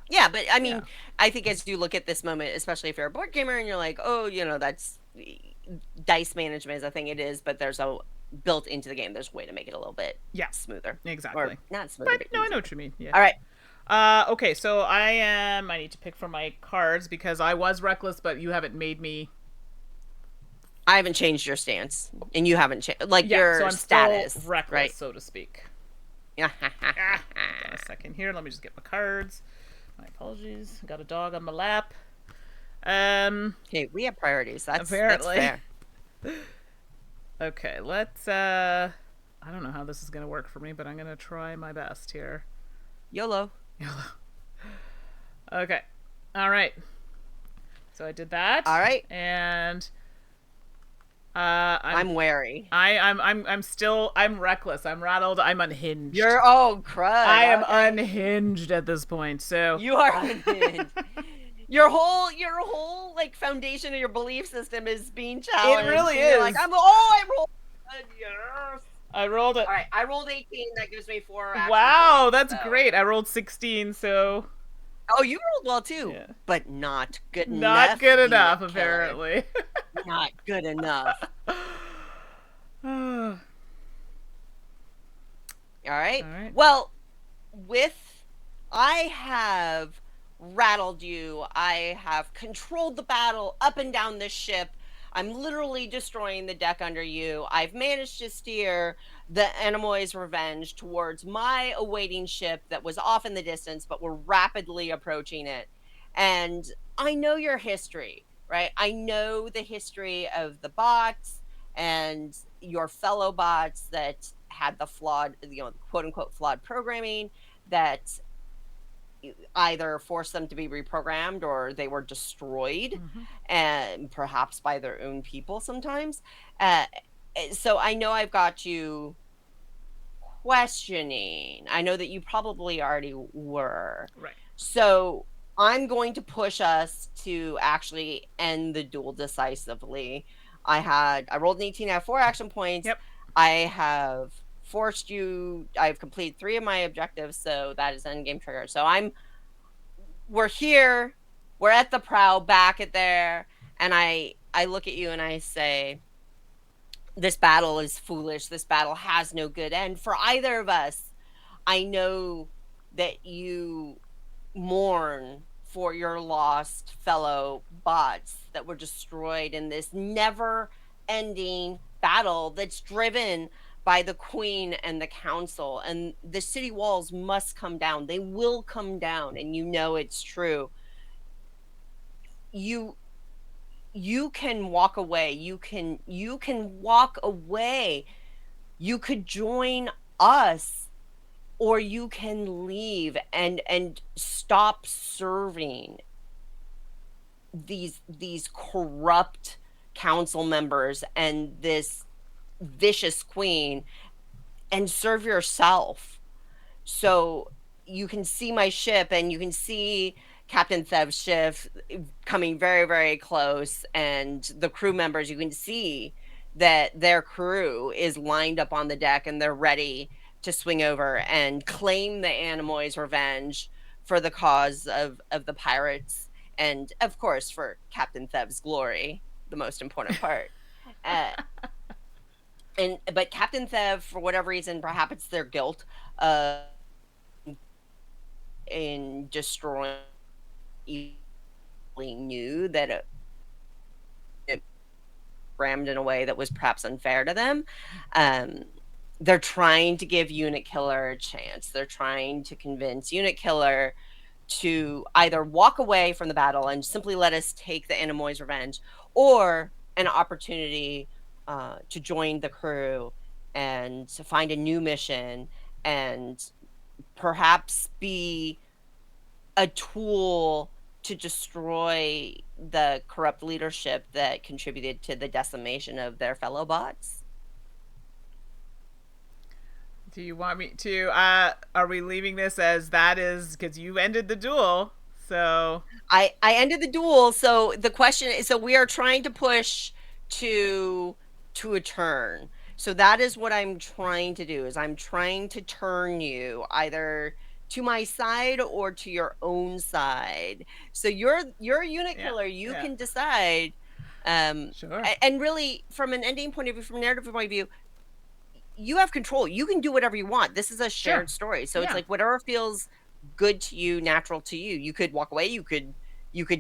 yeah, but I mean, I think as you look at this moment, especially if you're a board gamer and you're like, oh, that's dice management is a thing. It is, but there's a built into the game. There's a way to make it a little bit smoother. Exactly. Or not smoother, but no, I know what you mean. Yeah. All right. Okay, so I need to pick from my cards because I was reckless, but you haven't made me. I haven't changed your stance, and you haven't changed your so I'm status, still reckless, right? So to speak. Yeah. A second here. Let me just get my cards. My apologies. Got a dog on my lap. Okay, we have priorities. Apparently. That's fair. Okay, let's. I don't know how this is gonna work for me, but I'm gonna try my best here. YOLO. Okay. All right. So I did that. All right. And I'm wary. I'm reckless. I'm rattled. I'm unhinged. You're crud. I am unhinged at this point. So you are unhinged. Your whole like foundation of your belief system is being challenged. It really is. Like I rolled. Yes. I rolled it. All right, I rolled 18. That gives me 4 action Wow, points, that's great. I rolled 16. So. Oh, you rolled well too, but not good enough. Not good enough, apparently. Not good enough. All right. All right. Well, I have rattled you. I have controlled the battle up and down this ship. I'm literally destroying the deck under you. I've managed to steer the Anemoy's Revenge towards my awaiting ship that was off in the distance, but we're rapidly approaching it. And I know your history, right? I know the history of the bots and your fellow bots that had the flawed, quote unquote, flawed programming that either forced them to be reprogrammed or they were destroyed, Mhm. and perhaps by their own people sometimes. Uh, so I know I've got you questioning. I know that you probably already were. Right. So I'm going to push us to actually end the duel decisively. I rolled an 18, I have 4 action points. Yep. I have forced you, I've completed 3 of my objectives, so that is end game trigger. So we're here, we're at the prow, back at there, and I look at you and I say, this battle is foolish. This battle has no good end for either of us. I know that you mourn for your lost fellow bots that were destroyed in this never ending battle that's driven by the queen and the council, and the city walls must come down. They will come down, and you know it's true. You you can walk away. You can walk away. You could join us, or you can leave and stop serving these corrupt council members and this vicious queen, and serve yourself. So you can see my ship, and you can see Captain Thev's ship coming very, very close, and the crew members, you can see that their crew is lined up on the deck and they're ready to swing over and claim the Animoy's revenge for the cause of the pirates, and of course for Captain Thev's glory, the most important part. Uh, and but Captain Thev, for whatever reason, perhaps it's their guilt in destroying, knew that it rammed in a way that was perhaps unfair to them. Um, they're trying to give Unit Killer a chance. They're trying to convince Unit Killer to either walk away from the battle and simply let us take the Animoy's revenge, or an opportunity to join the crew and to find a new mission, and perhaps be a tool to destroy the corrupt leadership that contributed to the decimation of their fellow bots. Do you want me to are we leaving this as that is cuz you ended the duel? So, I ended the duel, so the question is, so we are trying to push to to a turn. So that is what I'm trying to do, is I'm trying to turn you either to my side or to your own side. So you're a unit yeah. killer. You Yeah. can decide. Sure. And really, from an ending point of view, from a narrative point of view, you have control. You can do whatever you want. This is a Sure. shared story. So it's Yeah. like whatever feels good to you, natural to you. You could walk away, you could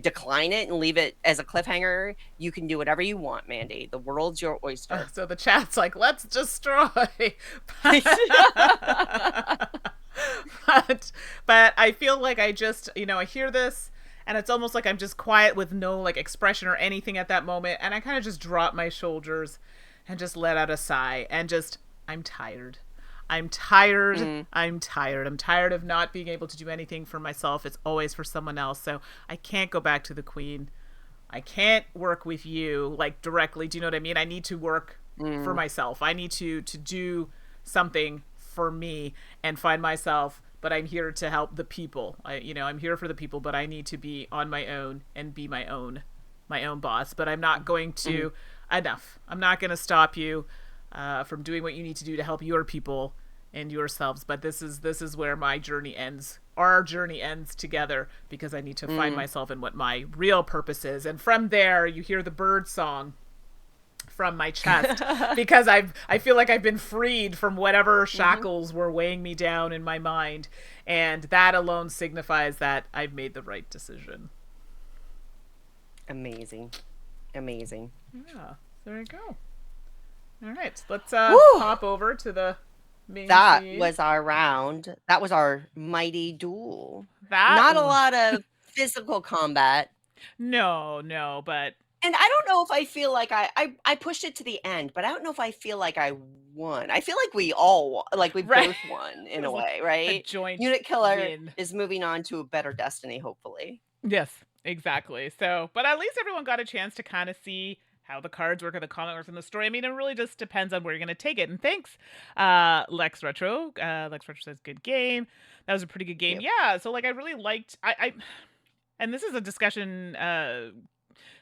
decline it and leave it as a cliffhanger. You can do whatever you want, Mandy. The world's your oyster. So the chat's like, let's destroy. but I feel like I just, I hear this and it's almost like I'm just quiet with no like expression or anything at that moment, and I kind of just drop my shoulders and just let out a sigh and just I'm tired. I'm tired. Mm, I'm tired. I'm tired of not being able to do anything for myself. It's always for someone else. So I can't go back to the queen. I can't work with you like directly. Do you know what I mean? I need to work for mm, myself. I need to do something for me and find myself, but I'm here to help the people. I'm here for the people, but I need to be on my own and be my own boss. But I'm not going mm. to enough. I'm not going to stop you from doing what you need to do to help your people and yourselves. But this is where my journey ends. Our journey ends together because I need to find Mm. myself and what my real purpose is. And from there, you hear the bird song from my chest because I feel like I've been freed from whatever Mhm. shackles were weighing me down in my mind, and that alone signifies that I've made the right decision. Amazing. Amazing. Yeah, there you go. All right, let's Woo! pop over to the main That scene. was our round. That was our mighty duel. That Not a lot of physical combat. no, no, but And I don't know if I feel like I pushed it to the end, but I don't know if I feel like I won. I feel like we all like we Right. both won It in a was like way, a right? joint Unit Killer win. is moving on to a better destiny, hopefully. Yes, exactly. So, but at least everyone got a chance to kind of see how the cards work or the comic works in the story. I mean, it really just depends on where you're going to take it. And thanks, Lex Retro. Lex Retro says, good game. That was a pretty good Thank game. you. Yeah. So, like, I really liked, and this is a discussion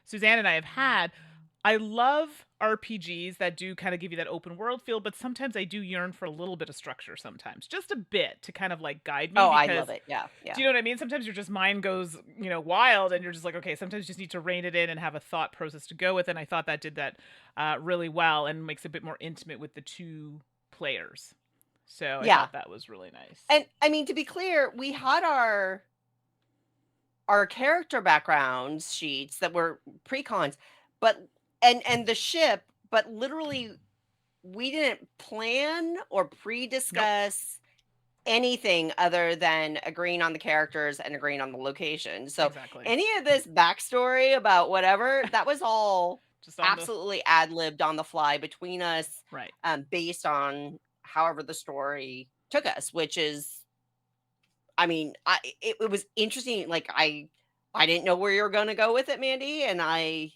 Suzanne and I have had. I love RPGs that do kind of give you that open world feel, but sometimes I do yearn for a little bit of structure sometimes, just a bit to kind of like guide me Oh, I love because it. Yeah, do yeah. you know what I mean? Sometimes your just mind goes, wild and you're just like, okay, sometimes you just need to rein it in and have a thought process to go with. And I thought that did that really well and makes it a bit more intimate with the two players. So I Yeah. thought that was really nice. And I mean, to be clear, we had our character backgrounds sheets that were pre-cons, but and the ship, but literally we didn't plan or Nope, pre-discuss anything other than agreeing on the characters and agreeing on the location. So exactly. any of this backstory about whatever, that was all Just on the absolutely ad-libbed on the fly between us, right. based on however the story took us, which is, I mean, it was interesting. Like I didn't know where you were gonna go with it, Mandy, and I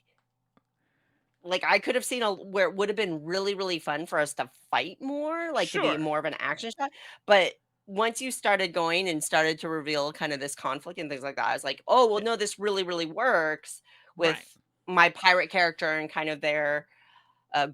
could have seen a where it would have been really, really fun for us to fight more, like to be Sure. more of an action shot. But once you started going and started to reveal kind of this conflict and things like that, I was like, oh well, Yeah, no, this really, really works with right. my pirate character and kind of their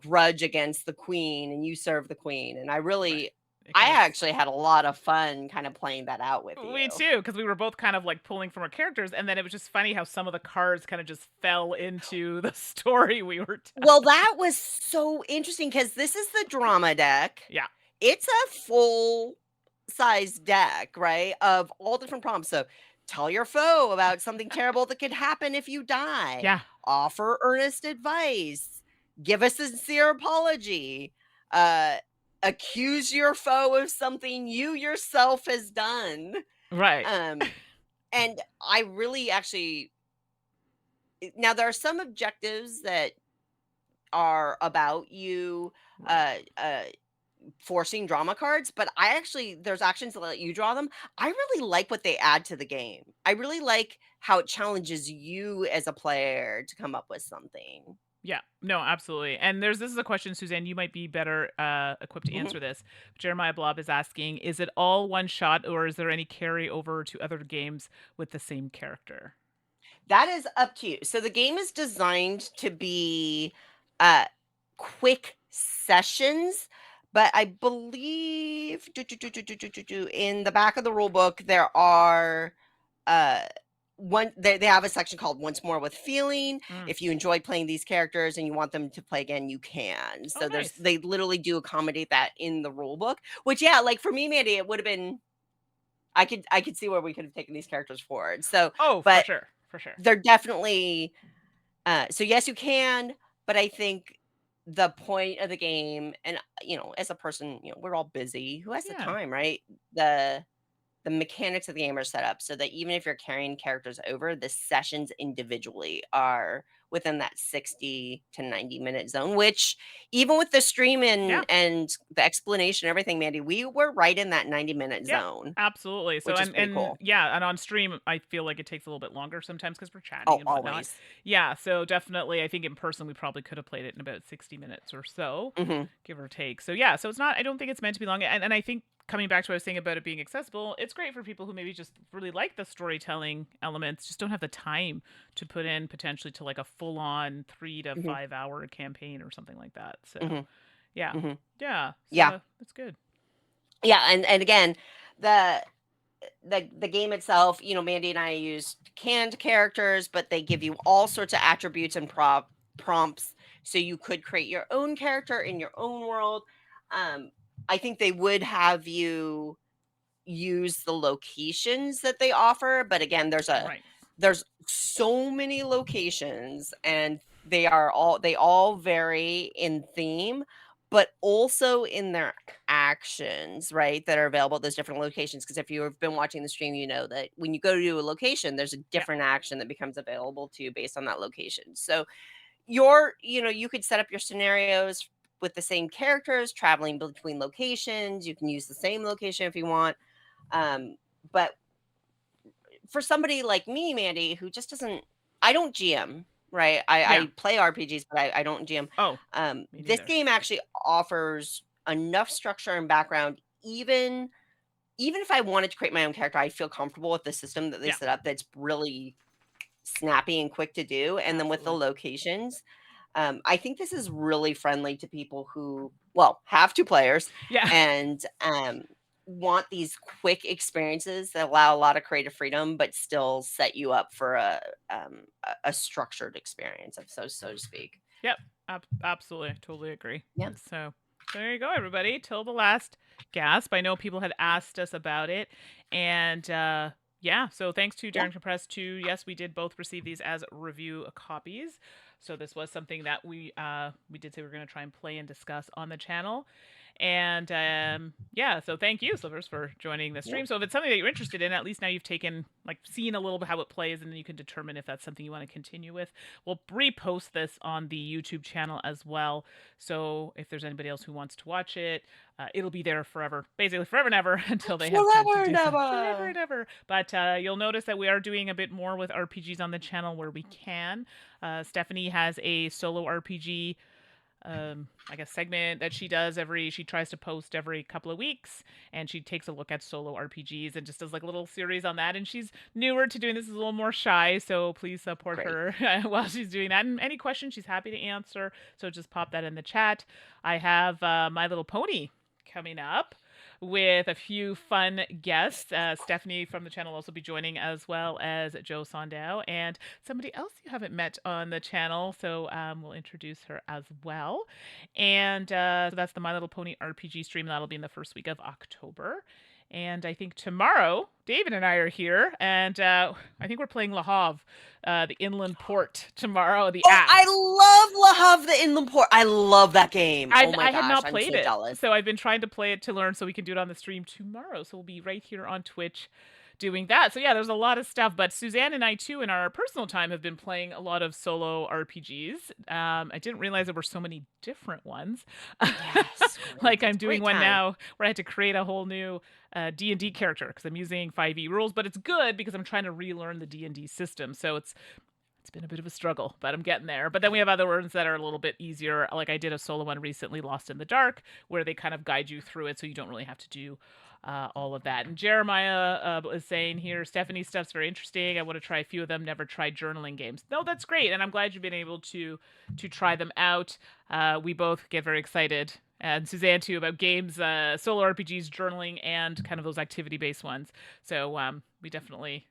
grudge against the queen, and you serve the queen. And Right. It I kind of actually had a lot of fun kind of playing that out with you. we too, because we were both kind of like pulling from our characters, and then it was just funny how some of the cards kind of just fell into the story we were Well, telling. that was so interesting because this is the drama deck. Yeah, It's a full size deck, right? Of all different prompts. So tell your foe about something terrible that could happen if you die. yeah, Offer earnest advice. Give a sincere apology. Uh accuse your foe of something you yourself has done. right. Um and I really actually now there are some objectives that are about you Right. uh uh forcing drama cards, but I actually there's actions that let you draw them. I really like what they add to the game. I really like how it challenges you as a player to come up with something. Yeah, no, absolutely. And this is a question, Suzanne, you might be better equipped to Mhm. answer this. Jeremiah Blob is asking, is it all one shot or is there any carry over to other games with the same character? That is up to you. So the game is designed to be uh quick sessions, but I believe in the back of the rule book there are uh they have a section called once more with feeling. Mm. If you enjoy playing these characters and you want them to play again, you can. Oh, So nice. they literally do accommodate that in the rule book, which yeah, like for me, Mandy, it would have been I could see where we could have taken these characters forward. So Oh, for but sure. For sure. they're definitely so yes, you can, but I think the point of the game, and as a person, we're all busy. Who has the Yeah. time, right? The the mechanics of the game are set up so that even if you're carrying characters over, the sessions individually are within that 60 to 90-minute zone, which even with the stream Yeah. and the explanation and everything, Mandy, we were right in that 90-minute Yeah, zone, absolutely. So which is pretty and cool. yeah, and on stream, I feel like it takes a little bit longer sometimes because we're chatting Oh, and whatnot. always. Yeah, so definitely, I think in person we probably could have played it in about 60 minutes or so, Hmm. give or take. So yeah, so it's not. I don't think it's meant to be long. And I think coming back to what I was saying about it being accessible, it's great for people who maybe just really like the storytelling elements, just don't have the time to put in potentially to like a full on 3 to 5 hour campaign or something like that. So Hmm. yeah, Hmm. yeah. Yeah. So that's good. Yeah, and again, the the game itself, Mandy and I used canned characters, but they give you all sorts of attributes and prompts, so you could create your own character in your own world. Um, I think they would have you use the locations that they offer, but again, Right. there's so many locations, and they all vary in theme, but also in their actions, right, that are available at those different locations. Because if you've been watching the stream, you know that when you go to a location, there's a Yeah. different action that becomes available to you based on that location. So you could set up your scenarios with the same characters, traveling between locations. You can use the same location if you want. But for somebody like me, Mandy, who just doesn't, I don't GM, right? Yeah. I play RPGs, but I don't GM. Oh, me This neither. game actually offers enough structure and background, even if I wanted to create my own character, I feel comfortable with the system that they Yeah, set up that's really snappy and quick to do. And then with the absolutely. locations, I think this is really friendly to people who, well, have 2 players Yeah. and, want these quick experiences that allow a lot of creative freedom, but still set you up for a structured experience, of so to speak. Yep. Absolutely. Totally agree. Yeah. So there you go, everybody. Till the last gasp. I know people had asked us about it. And yeah, so thanks to Yeah. Darrington Press too. Yes, we did both receive these as review copies. So this was something that we did say we were going to try and play and discuss on the channel. And yeah, so thank you, Slivers, for joining the Yeah. stream. So if it's something that you're interested in, at least now you've taken seen a little bit how it plays, and then you can determine if that's something you want to continue with. We'll repost this on the YouTube channel as well. So if there's anybody else who wants to watch it, it'll be there forever, basically forever and ever until they have time to Forever and do something. Forever ever. and ever. But you'll notice that we are doing a bit more with RPGs on the channel where we can. Stephanie has a solo RPG I guess segment that she does she tries to post every couple of weeks, and she takes a look at solo RPGs and just does like a little series on that. And she's newer to doing this, is a little more shy, so please support Great. her while she's doing that. And any questions she's happy to answer, so just pop that in the chat. I have My Little Pony coming up with a few fun guests. Stephanie from the channel will also be joining, as well as Joe Sondow and somebody else you haven't met on the channel. So we'll introduce her as well. And so that's the My Little Pony RPG stream. That'll be in the first week of October. And I think tomorrow, David and I are here, and I think we're playing Le Havre, the Inland Port tomorrow. The Oh, app. I love La Havre the Inland Port. I love that game. Oh my I had gosh, not I'm played so it, jealous. so I've been trying to play it to learn, so we can do it on the stream tomorrow. So we'll be right here on Twitch doing that. So yeah, there's a lot of stuff. But Suzanne and I too, in our personal time, have been playing a lot of solo RPGs. I didn't realize there were so many different ones. Yes, Like great. I'm doing Great one time. now where I had to create a whole new D&D character because I'm using 5e rules, but it's good because I'm trying to relearn the D&D system. So it's been a bit of a struggle, but I'm getting there. But then we have other ones that are a little bit easier. Like I did a solo one recently, Lost in the Dark, where they kind of guide you through it, so you don't really have to do all of that. And Jeremiah is saying here, Stephanie's stuff's very interesting. I want to try a few of them. Never tried journaling games. No, that's great, and I'm glad you've been able to try them out. We both get very excited, and Suzanne too, about games, solo RPGs, journaling, and kind of those activity-based ones. So we definitely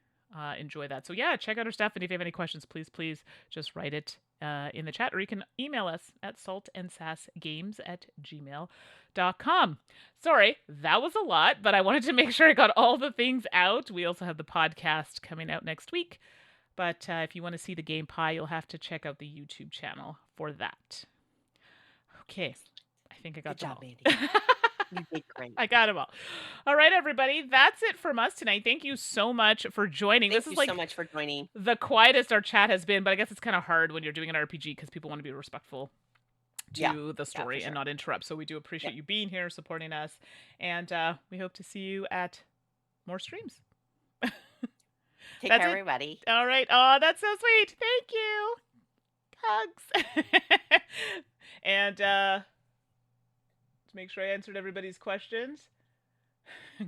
enjoy that. So yeah, check out our stuff, and if you have any questions, please just write it in the chat, or you can email us at saltandsassgames@gmail.com. Sorry, that was a lot, but I wanted to make sure I got all the things out. We also have the podcast coming out next week, but if you want to see the game pie, you'll have to check out the YouTube channel for that. Okay, I think I got Good them job, all. Mandy. You did great. I got them all. All right, everybody. That's it from us tonight. Thank you so much for joining. Thank This you is like so much for joining. the quietest our chat has been, but I guess it's kind of hard when you're doing an RPG because people want to be respectful Yeah. to the story and sure. not interrupt. So we do appreciate Yep. you being here, supporting us, and we hope to see you at more streams. Take That's care, it. everybody. All right. Oh, that's so sweet. Thank you. Hugs. And to make sure I answered everybody's questions.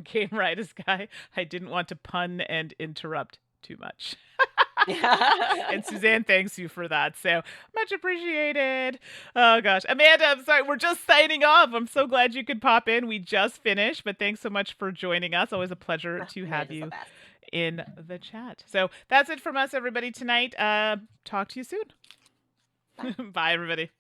Game Rightus guy, I didn't want to pun and interrupt too much. And Suzanne thanks you for that, so much appreciated. Oh gosh, Amanda, I'm sorry, we're just signing off. I'm so glad you could pop in. We just finished, but thanks so much for joining us. Always a pleasure to have Amanda's the you best. in the chat. So that's it from us, everybody, tonight. Talk to you soon. Bye everybody.